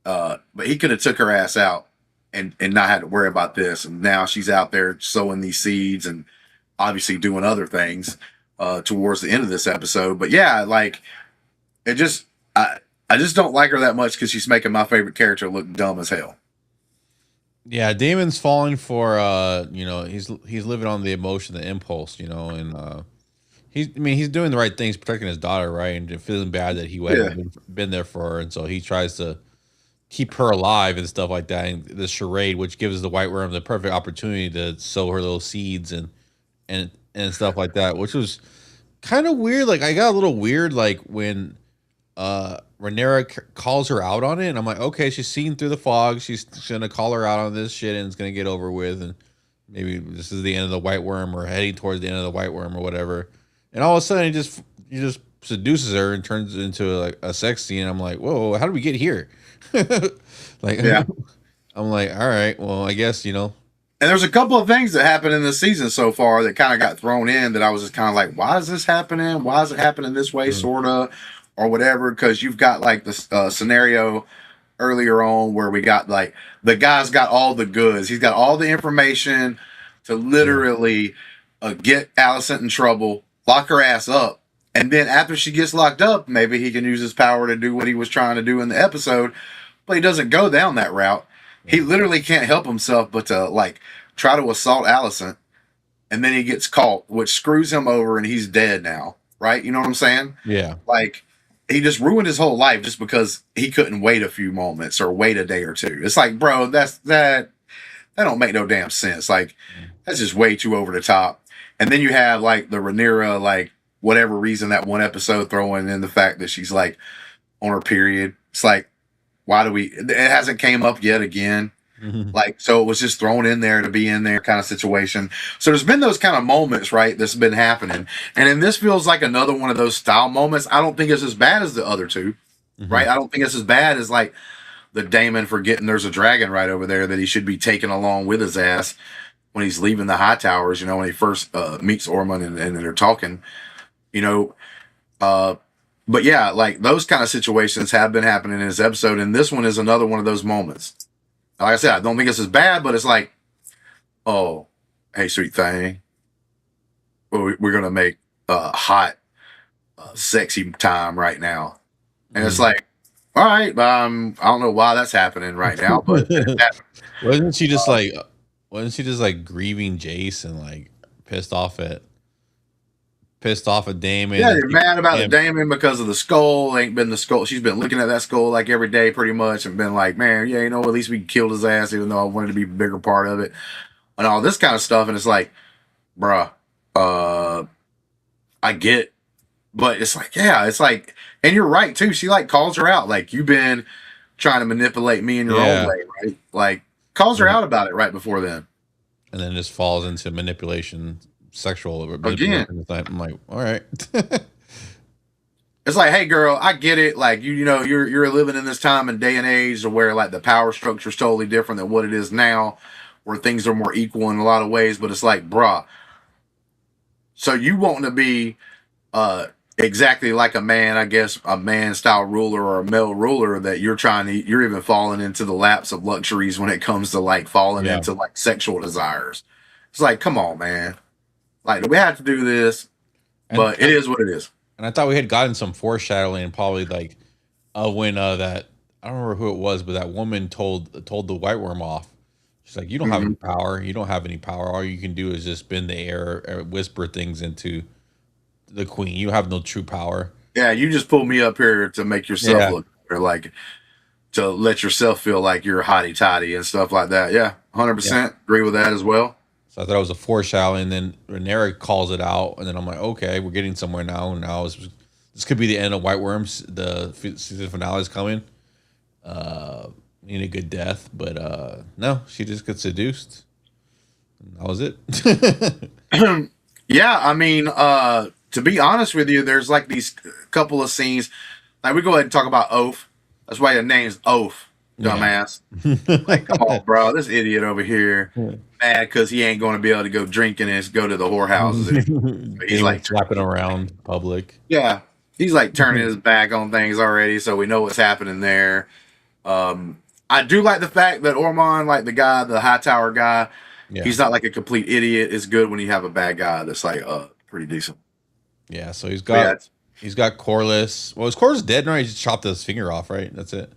but he could have took her ass out and not had to worry about this. And now she's out there sowing these seeds and obviously doing other things towards the end of this episode. But yeah, like it just I just don't like her that much because she's making my favorite character look dumb as hell. Yeah, Damon's falling for he's living on the emotion, the impulse, and he's doing the right things, protecting his daughter, right, and feeling bad that he Yeah. hadn't been there for her, and so he tries to keep her alive and stuff like that. And the charade, which gives the White Worm the perfect opportunity to sow her little seeds and stuff like that, which was kind of weird. Like I got a little weird, like when Rhaenyra calls her out on it, and I'm like, okay, she's seen through the fog. She's gonna call her out on this shit, and it's gonna get over with, and maybe this is the end of the White Worm, or heading towards the end of the White Worm, or he all of a sudden he just seduces her and turns it into like a sex scene. I'm like, whoa, how did we get here? Like, Yeah. I'm like, all right, well, I guess And there's a couple of things that happened in this season so far that kind of got thrown in that I was just kind of like, why is this happening? Why is it happening this way, sort of, or whatever? Because you've got like this scenario earlier on where we got like the guy's got all the goods. He's got all the information to literally get Alicent in trouble, lock her ass up. And then after she gets locked up, maybe he can use his power to do what he was trying to do in the episode. But he doesn't go down that route. He literally can't help himself but to like try to assault Alicent, and then he gets caught, which screws him over, and he's dead now. Right? You know what I'm saying? yeah, Like he just ruined his whole life just because he couldn't wait a few moments or wait a day or two. It's like, bro, that don't make no damn sense. Like that's just way too over the top. And then you have like the Rhaenyra, like whatever reason that one episode throwing in the fact that she's like on her period. It's like, why do we? It hasn't came up yet again. Like, so it was just thrown in there to be in there kind of situation. So there's been those kind of moments, right, that's been happening. And then this feels like another one of those style moments. I don't think it's as bad as the other two, right? I don't think it's as bad as like the Daemon forgetting there's a dragon right over there that he should be taking along with his ass when he's leaving the high towers, when he first meets Ormund and they're talking, but yeah, like those kind of situations have been happening in this episode. And this one is another one of those moments. Like I said, I don't think it's as bad, but it's like, oh, hey, sweet thing, we're going to make a hot, sexy time right now. And it's like, all right, I don't know why that's happening right now, but wasn't she just like grieving Jace and like pissed off at Daemon? Yeah, you're mad about the Daemon because of the skull. Ain't been the skull. She's been looking at that skull like every day pretty much and been like, man, yeah, at least we killed his ass even though I wanted to be a bigger part of it and all this kind of stuff. And it's like, bruh, I get, but it's like, yeah, it's like, and you're right too. She like calls her out. Like, you've been trying to manipulate me in your own way, right? Like calls her out about it right before then. And then just falls into manipulation, sexual again. I'm like, all right. It's like, hey girl, I get it. Like you're living in this time and day and age where like the power structure is totally different than what it is now, where things are more equal in a lot of ways. But it's like, bruh, so you want to be exactly like a man, I guess, a man style ruler or a male ruler that you're even falling into the laps of luxuries when it comes to like falling into like sexual desires. It's like, come on, man. Like, we have to do this, but it is what it is. And I thought we had gotten some foreshadowing, probably like when that I don't remember who it was, but that woman told the White Worm off. She's like, you don't have any power. You don't have any power. All you can do is just bend the air, or whisper things into the queen. You have no true power. Yeah, you just pulled me up here to make yourself look, or like to let yourself feel like you're hotty toddy and stuff like that. Yeah, 100% agree with that as well. So I thought it was a foreshadowing, and then Rhaenyra calls it out, and then I'm like, okay, we're getting somewhere now. Now this could be the end of White Worms. The season finale is coming. Need a good death, but no, she just gets seduced. And that was it. Yeah, I mean, to be honest with you, there's like these couple of scenes. Like, we go ahead and talk about Oath. That's why your name's Oath, dumbass. Like, come on, bro. This idiot over here mad because he ain't going to be able to go drinking and go to the whorehouses. He's like slapping around public. Yeah, he's like turning his back on things already, so we know what's happening there. I do like the fact that Ormond, like the guy, the Hightower guy, he's not like a complete idiot. It's good when you have a bad guy that's like pretty decent. Yeah, so he's got Corlys. Well, is Corlys dead now? He just chopped his finger off, right? That's it.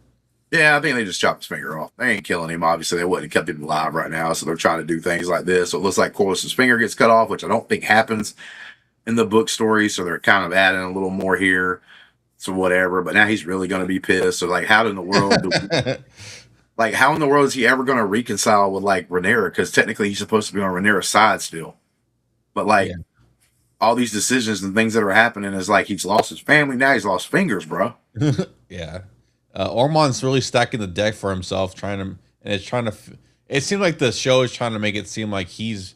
Yeah, I think they just chopped his finger off. They ain't killing him. Obviously, they wouldn't have kept him alive right now, so they're trying to do things like this. So it looks like Corlys' finger gets cut off, which I don't think happens. in the book story, so they're kind of adding a little more here, so whatever. But now he's really going to be pissed. So like, how in the world like, how in the world is he ever going to reconcile with like Rhaenyra? Because technically he's supposed to be on Rhaenyra's side still. But like all these decisions and things that are happening is like he's lost his family. Now he's lost fingers, bro. Yeah. Ormond's really stacking the deck for himself, it seemed like the show is trying to make it seem like he's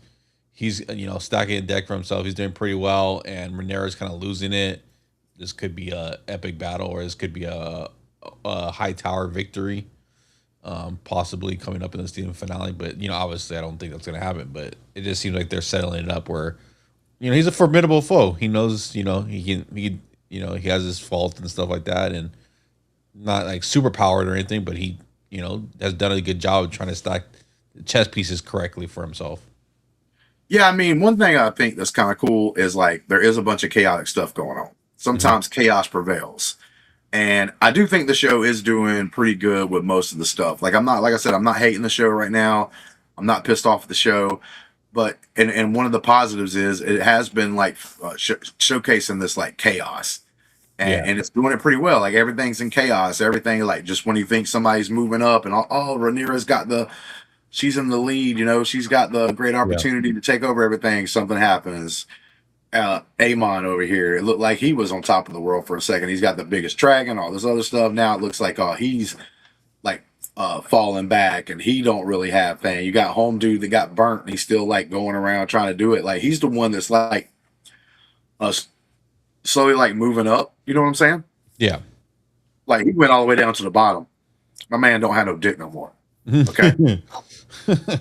stacking a deck for himself. He's doing pretty well, and Rhaenyra's kind of losing it. This could be a epic battle, or this could be a Hightower victory, possibly coming up in the season finale. But obviously, I don't think that's gonna happen. But it just seems like they're settling it up where, he's a formidable foe. He knows, he has his faults and stuff like that, and not like super powered or anything, but he, has done a good job of trying to stack the chess pieces correctly for himself. Yeah, I mean, one thing I think that's kind of cool is like there is a bunch of chaotic stuff going on. Sometimes chaos prevails. And I do think the show is doing pretty good with most of the stuff. Like like I said, I'm not hating the show right now. I'm not pissed off at the show. But and one of the positives is it has been like showcasing this like chaos. And it's doing it pretty well. Like everything's in chaos. Everything like just when you think somebody's moving up and Rhaenyra's she's in the lead, she's got the great opportunity to take over everything. Something happens. Aemond over here, it looked like he was on top of the world for a second. He's got the biggest dragon, all this other stuff. Now it looks like he's like falling back and he don't really have thing. You got home dude that got burnt and he's still like going around trying to do it. Like he's the one that's like slowly like moving up. You know what I'm saying? Yeah. Like he went all the way down to the bottom. My man don't have no dick no more. Okay.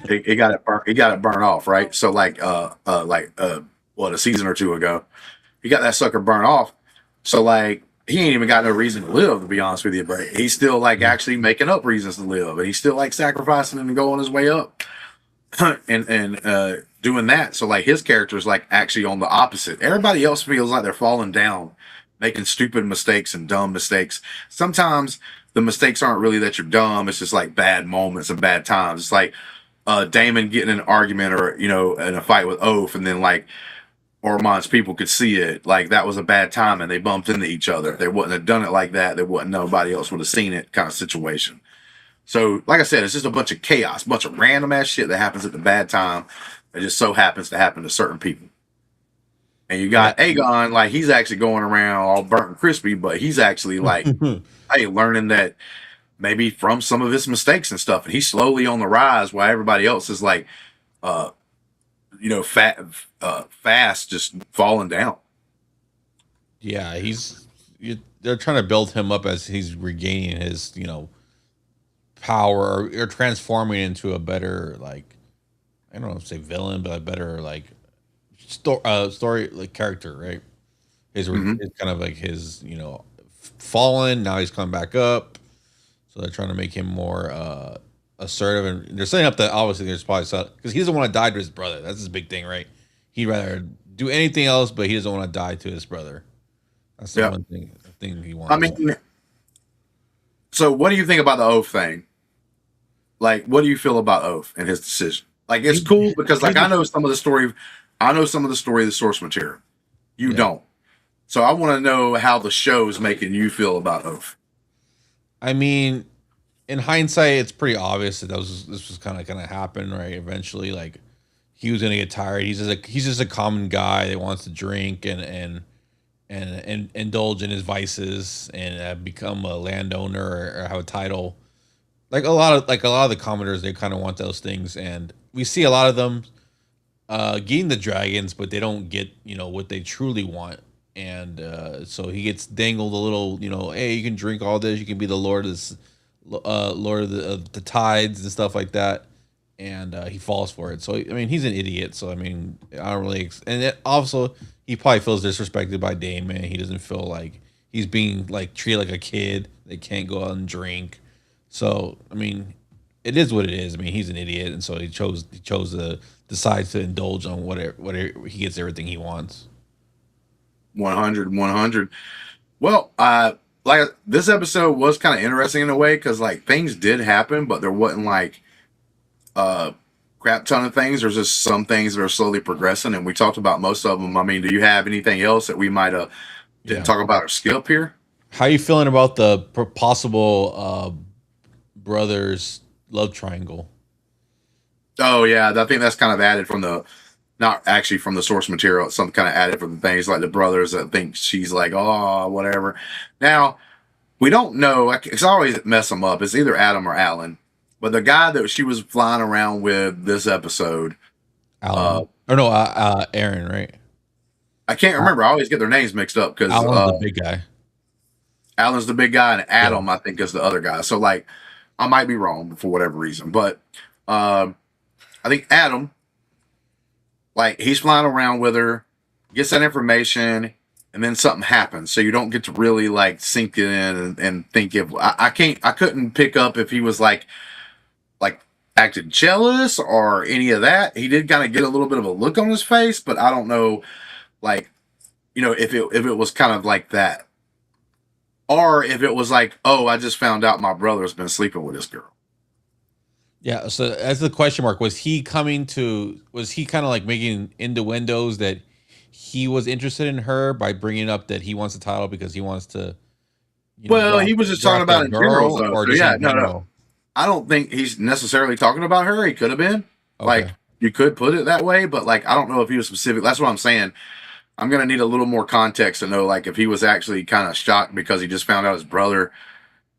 he got it burnt. He got it burnt off, right? So a season or two ago, he got that sucker burnt off. So like he ain't even got no reason to live, to be honest with you. But he's still like actually making up reasons to live, and he's still like sacrificing and going his way up, and doing that. So like his character is like actually on the opposite. Everybody else feels like they're falling down, making stupid mistakes and dumb mistakes. Sometimes the mistakes aren't really that you're dumb. It's just like bad moments and bad times. It's like Daemon getting in an argument or in a fight with Oath, and then like Ormond's people could see it. Like that was a bad time, and they bumped into each other. If they wouldn't have done it like that, nobody else would have seen it. Kind of situation. So, like I said, it's just a bunch of chaos, a bunch of random ass shit that happens at the bad time. It just so happens to happen to certain people. And you got Aegon, like he's actually going around all burnt and crispy, but he's actually like, hey, learning that maybe from some of his mistakes and stuff, and he's slowly on the rise while everybody else is like, fast, just falling down. Yeah, they're trying to build him up as he's regaining his, power or transforming into a better, like, I don't know if to say villain, but a better like story like character, right? It's kind of like his, fallen. Now he's coming back up, so they're trying to make him more assertive, and they're setting up that obviously there's probably because he doesn't want to die to his brother. That's his big thing, right? He'd rather do anything else, but he doesn't want to die to his brother. That's the one thing he wants. I mean, so what do you think about the Oath thing? Like, what do you feel about Oath and his decision? Like, it's cool because, like, I know some of the story of the source material. You don't. So I want to know how the show is making you feel about Oath. I mean, in hindsight, it's pretty obvious that this was kind of gonna happen, right? Eventually, like he was gonna get tired. He's just a common guy that wants to drink and indulge in his vices and become a landowner or have a title. Like a lot of the commoners, they kind of want those things, and we see a lot of them getting the dragons, but they don't get what they truly want. And so he gets dangled a little, hey, you can drink all this, you can be the lord of this, lord of the tides and stuff like that, and he falls for it. So I mean, he's an idiot. So I mean, I don't really, also he probably feels disrespected by Daemon. He doesn't feel like he's being like treated like a kid. They can't go out and drink. So I mean, it is what it is. I mean, he's an idiot, and so he chose to decide to indulge on whatever he gets everything he wants. 100. Well, like this episode was kind of interesting in a way because like things did happen, but there wasn't like crap ton of things. There's just some things that are slowly progressing, and we talked about most of them. I mean, do you have anything else that we might have didn't talk about or skip here? How you feeling about the possible brothers love triangle? Oh yeah, I think that's kind of added from the, not actually from the source material. It's something kind of added from the things like the brothers that think she's like, oh, whatever. Now we don't know. It's always mess them up. It's either Adam or Alan, but the guy that she was flying around with this episode, Alan, or no, Aaron, right? I can't remember. I always get their names mixed up because Alan's the big guy. Alan's the big guy, and Adam, I think, is the other guy. So, like, I might be wrong for whatever reason, but I think Adam, like, he's flying around with her, gets that information, and then something happens. So you don't get to really like sink it in and think if I couldn't pick up if he was like acted jealous or any of that. He did kind of get a little bit of a look on his face, but I don't know, like, if it was kind of like that. Or if it was like, oh, I just found out my brother's been sleeping with this girl. Yeah, so as the question mark, was he kind of like making innuendos that he was interested in her by bringing up that he wants the title because he wants to, he was just talking about in general, though. Or So, yeah, no. I don't think he's necessarily talking about her. He could have been. Okay. Like, you could put it that way, but like, I don't know if he was specific. That's what I'm saying. I'm going to need a little more context to know, like, if he was actually kind of shocked because he just found out his brother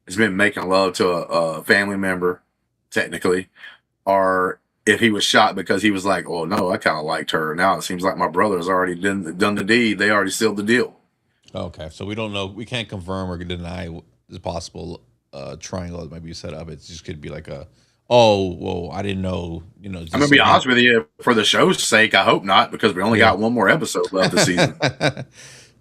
has been making love to a family member, technically, or if he was shocked because he was like, oh, no, I kind of liked her. Now it seems like my brother's already done the deed. They already sealed the deal. Okay, so we don't know. We can't confirm or deny the possible triangle that might be set up. It just could be like I didn't know. I'm gonna be honest with you. For the show's sake, I hope not, because we only got one more episode left this season.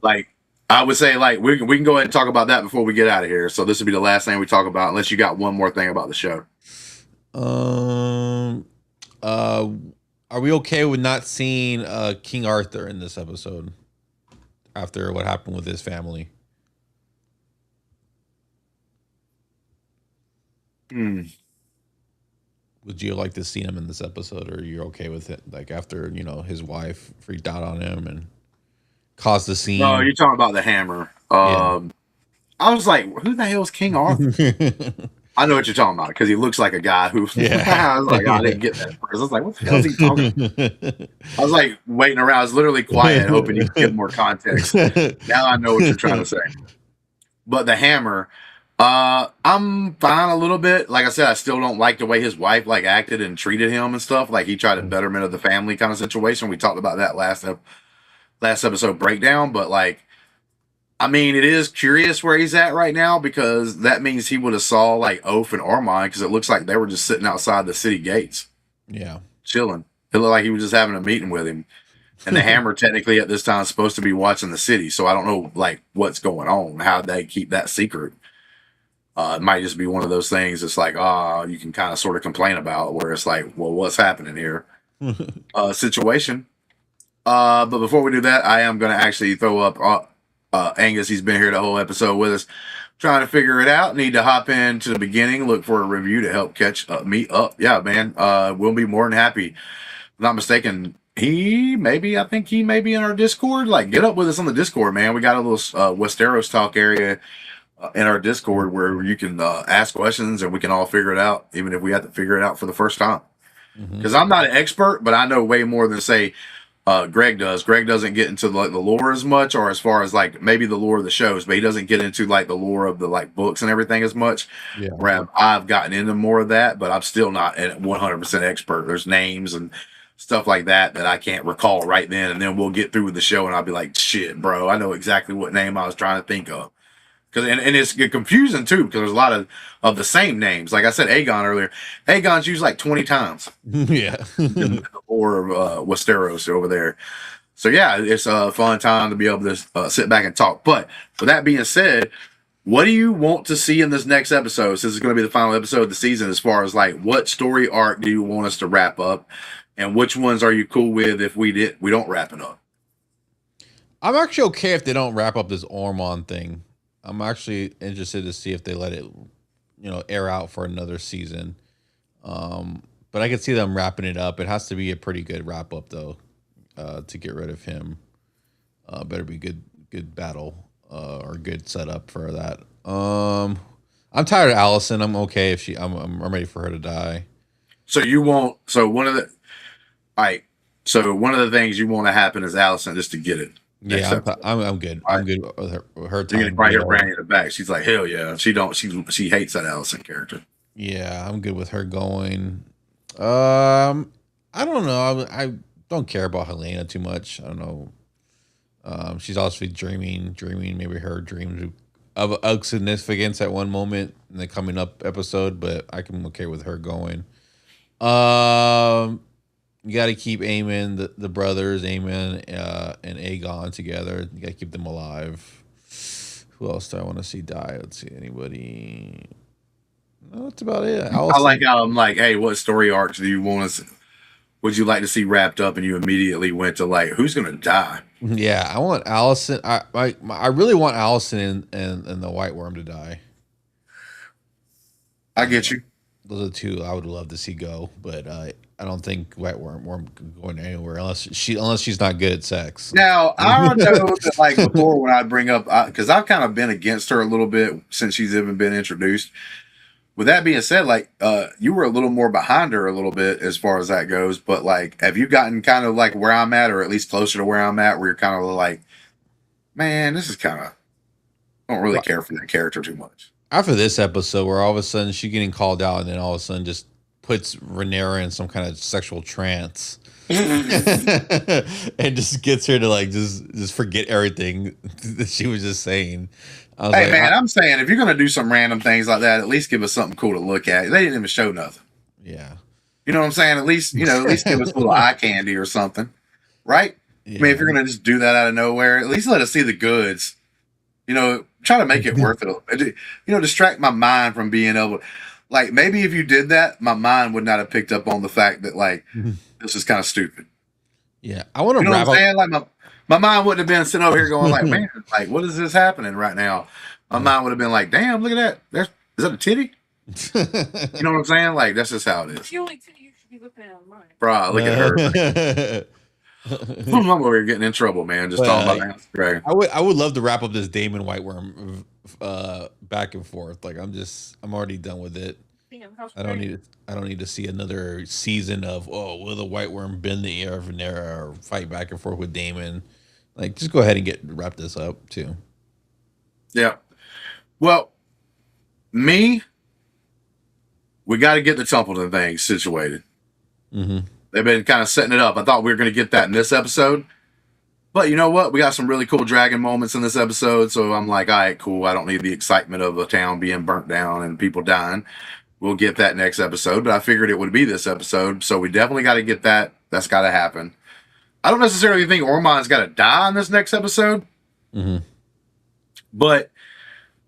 Like, I would say, like, we can go ahead and talk about that before we get out of here. So this would be the last thing we talk about, unless you got one more thing about the show. Are we okay with not seeing King Arthur in this episode after what happened with his family? Would you like to see him in this episode, or you're okay with it? Like, after, his wife freaked out on him and caused the scene. No, you're talking about the hammer. I was like, who the hell is King Arthur? I know what you're talking about, because he looks like a guy who. I was like, I didn't get that first. I was like, what the hell is he talking about? I was like waiting around. I was literally quiet, hoping you could give more context. Now I know what you're trying to say. But the hammer, I'm fine a little bit. Like I said, I still don't like the way his wife like acted and treated him and stuff. Like, he tried a betterment of the family kind of situation. We talked about that last episode breakdown, but like, I mean, it is curious where he's at right now, because that means he would have saw like Oath and Ormond, because it looks like they were just sitting outside the city gates. Yeah. Chilling. It looked like he was just having a meeting with him. And the hammer technically at this time is supposed to be watching the city. So I don't know like what's going on, how they keep that secret. It might just be one of those things. It's like, you can kind of sort of complain about, where it's like, well, what's happening here? Situation. But before we do that, I am going to actually throw up Angus. He's been here the whole episode with us, trying to figure it out. Need to hop into the beginning, look for a review to help catch me up. Yeah, man. We'll be more than happy. If I'm not mistaken, I think he may be in our Discord. Like, get up with us on the Discord, man. We got a little Westeros talk area in our Discord where you can ask questions and we can all figure it out, even if we have to figure it out for the first time. Because I'm not an expert, but I know way more than, say, Greg does. Greg doesn't get into like the lore as much, or as far as like maybe the lore of the shows, but he doesn't get into like the lore of the like books and everything as much. Yeah. Where I've gotten into more of that, but I'm still not a 100% expert. There's names and stuff like that I can't recall right then, and then we'll get through with the show and I'll be like, shit, bro, I know exactly what name I was trying to think of. And it's confusing too, because there's a lot of the same names. Like I said, Aegon earlier. Aegon's used like 20 times. Yeah. Or Westeros over there. So yeah, it's a fun time to be able to sit back and talk. But with that being said, what do you want to see in this next episode? Since it's going to be the final episode of the season, as far as like what story arc do you want us to wrap up, and which ones are you cool with if we don't wrap it up? I'm actually okay if they don't wrap up this Ormond thing. I'm actually interested to see if they let it, air out for another season. but I could see them wrapping it up. It has to be a pretty good wrap up though, to get rid of him. Better be good battle or good setup for that. I'm tired of Alicent. I'm okay if I'm ready for her to die. So you want one of the all right. So one of the things you want to happen is Alicent just to get it. Yeah, I'm good. All I'm right. good with her You time. can probably hear Brandy in the back. She's like, hell yeah. She hates that Alicent character. Yeah, I'm good with her going. I don't know. I don't care about Helaena too much. I don't know. She's obviously dreaming. Maybe her dreams of significance at one moment in the coming up episode, but I can okay with her going. You got to keep Aemond, the brothers, Aemond and Aegon together. You got to keep them alive. Who else do I want to see die? Let's see, anybody. No, that's about it. I like how I'm like, hey, what story arcs do you want us? Would you like to see wrapped up? And you immediately went to like, who's gonna die? Yeah, I want Alicent. I really want Alicent and the White Worm to die. I get you. Those are two I would love to see go, but I don't think White Worm going anywhere unless she's not good at sex. Now I know that like before when I bring up because I've kind of been against her a little bit since she's even been introduced. With that being said, like you were a little more behind her a little bit as far as that goes, but like have you gotten kind of like where I'm at or at least closer to where I'm at where you're kind of like, man, this is kind of I don't really care for that character too much. After this episode where all of a sudden she's getting called out and then all of a sudden just puts Rhaenyra in some kind of sexual trance and just gets her to like just forget everything that she was just saying. I was Hey like, man, I'm saying if you're gonna do some random things like that, at least give us something cool to look at. They didn't even show nothing. yeah. You know what I'm saying? At least give us a little eye candy or something, right? Yeah. I mean, if you're gonna just do that out of nowhere, at least let us see the goods. Try to make it worth it. Distract my mind from being able. Like maybe if you did that, my mind would not have picked up on the fact that like this is kind of stupid. Yeah, I want to You know wrap what I'm up. saying? Like my mind wouldn't have been sitting over here going like, man, like what is this happening right now? My mind would have been like, damn, look at that. Is that a titty? You know what I'm saying? Like that's just how it is. The only thing you should be looking at mine. Bro, look at her. I'm over here getting in trouble, man. Just talking about House of the Dragon. I would love to wrap up this Damon White Worm back and forth. Like I'm already done with it. I don't need to see another season of will the White Worm bend the ear of Rhaenyra or fight back and forth with Damon. Like just go ahead and wrap this up too. Yeah. Well, we got to get the Tumbleton thing situated. Mm-hmm. They've been kind of setting it up. I thought we were going to get that in this episode. But you know what? We got some really cool dragon moments in this episode. So I'm like, all right, cool. I don't need the excitement of a town being burnt down and people dying. We'll get that next episode. But I figured it would be this episode. So we definitely got to get that. That's got to happen. I don't necessarily think Ormond's got to die in this next episode. Mm-hmm. But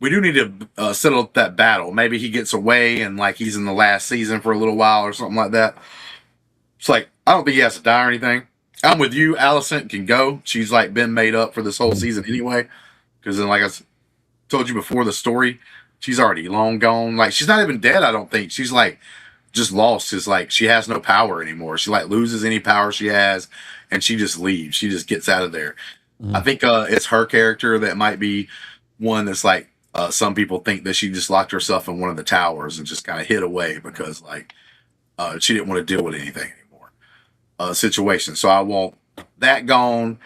we do need to settle up that battle. Maybe he gets away and like he's in the last season for a little while or something like that. It's like, I don't think he has to die or anything. I'm with you. Alicent can go. She's like been made up for this whole season anyway. Because then, like I told you before the story, she's already long gone. Like she's not even dead. I don't think she's like just lost. It's like she has no power anymore. She like loses any power she has, and she just leaves. She just gets out of there. Mm-hmm. I think it's her character that might be one that's like some people think that she just locked herself in one of the towers and just kind of hid away because like she didn't want to deal with anything anymore. Situation. So I want that gone.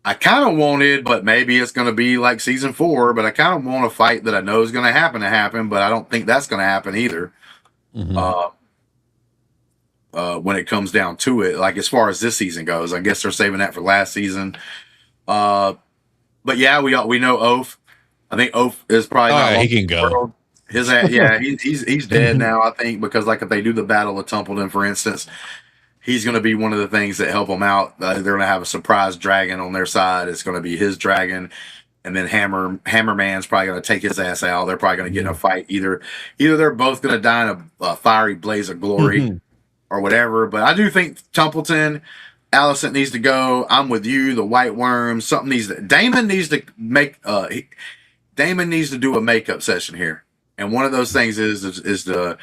I kind of wanted, but maybe it's going to be like season 4, but I kind of want a fight that I know is going to happen, but I don't think that's going to happen either. Mm-hmm. When it comes down to it, like as far as this season goes, I guess they're saving that for last season. But yeah, we know Oath. I think Oath is probably not he can go. He's dead now. I think because like if they do the Battle of Tumbleton, for instance, he's going to be one of the things that help them out. They're going to have a surprise dragon on their side. It's going to be his dragon, and then Hammerman's probably going to take his ass out. They're probably going to get in a fight. Either they're both going to die in a fiery blaze of glory, or whatever. But I do think Tumbleton, Alicent needs to go. I'm with you. The White Worm. Damon needs to do a makeup session here, and one of those things is to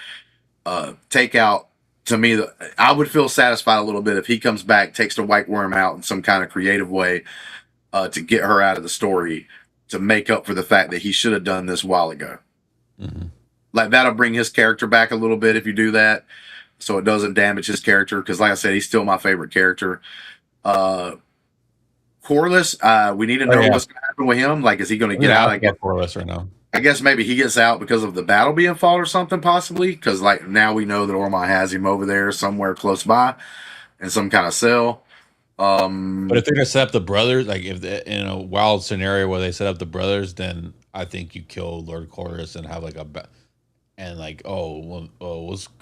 take out to me, I would feel satisfied a little bit if he comes back, takes the White Worm out in some kind of creative way to get her out of the story to make up for the fact that he should have done this a while ago. Mm-hmm. Like that'll bring his character back a little bit if you do that, so it doesn't damage his character. Because, like I said, he's still my favorite character. Corlys, we need to know what's going to happen with him. Like, is he going to get out? I guess Corlys right now. I guess maybe he gets out because of the battle being fought or something, possibly. Because like now we know that Ormond has him over there somewhere close by in some kind of cell. But if they're gonna set up the brothers, like if in a wild scenario where they set up the brothers, then I think you kill Lord Corlys and have like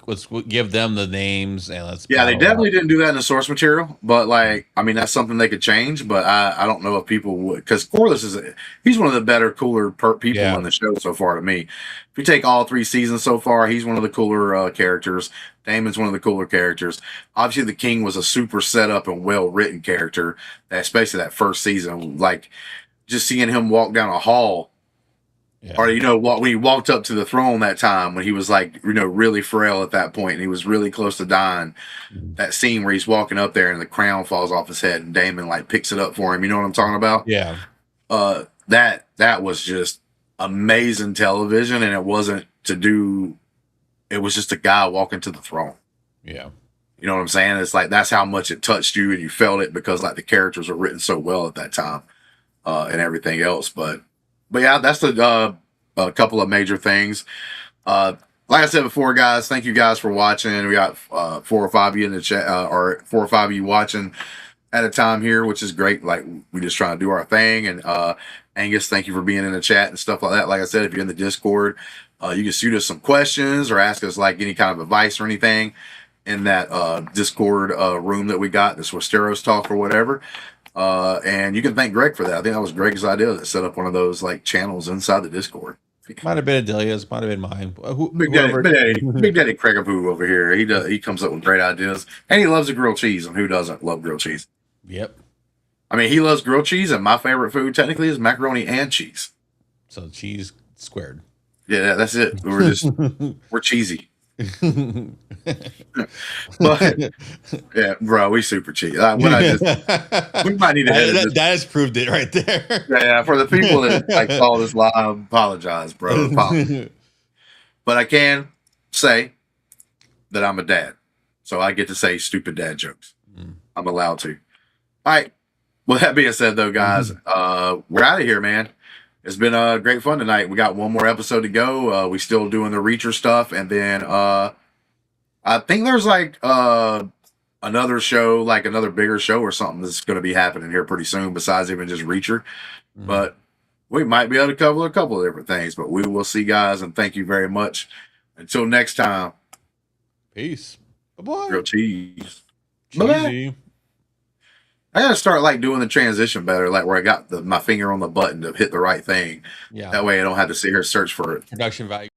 let's give them the names and let's. Yeah, they definitely didn't do that in the source material, but like, I mean, that's something they could change. But I don't know if people would, because Corlys he's one of the better, cooler people in the show so far to me. If you take all 3 seasons so far, he's one of the cooler characters. Daemon's one of the cooler characters. Obviously, the King was a super set up and well written character, especially that first season. Like just seeing him walk down a hall. Yeah. Or, when he walked up to the throne that time when he was like, really frail at that point and he was really close to dying. Mm-hmm. That scene where he's walking up there and the crown falls off his head and Daemon like picks it up for him. You know what I'm talking about? Yeah. That was just amazing television, and it was just a guy walking to the throne. Yeah. You know what I'm saying? It's like, that's how much it touched you and you felt it because like the characters were written so well at that time and everything else. But yeah, that's a couple of major things. Like I said before, guys, thank you guys for watching. We got 4 or 5 of you in the chat, or 4 or 5 of you watching at a time here, which is great. Like we just trying to do our thing. And Angus, thank you for being in the chat and stuff like that. Like I said, if you're in the Discord, you can shoot us some questions or ask us like any kind of advice or anything in that Discord room that we got. This was Steros Talk or whatever. And you can thank Greg for that. I think that was Greg's idea that set up one of those like channels inside the Discord. Might have been Adelia's, might have been mine. Big Daddy Craigapoo over here. He comes up with great ideas, and he loves a grilled cheese. And who doesn't love grilled cheese? Yep. I mean, he loves grilled cheese, and my favorite food technically is macaroni and cheese. So cheese squared. Yeah, that's it. We're cheesy. But yeah, bro, we super cheap. We might need to edit that has proved it right there. Yeah, for the people that like saw this live, apologize, bro. But I can say that I'm a dad, so I get to say stupid dad jokes. I'm allowed to. All right. With that being said, though, guys, we're out of here, man. It's been great fun tonight. We got one more episode to go. We still doing the Reacher stuff. And then I think there's like another show, like another bigger show or something that's going to be happening here pretty soon besides even just Reacher. But we might be able to cover a couple of different things. But we will see, guys. And thank you very much. Until next time. Peace. Bye-bye. Real cheese. Cheesy. I gotta start like doing the transition better, like where I got my finger on the button to hit the right thing. Yeah. That way I don't have to sit here and search for it. Production value.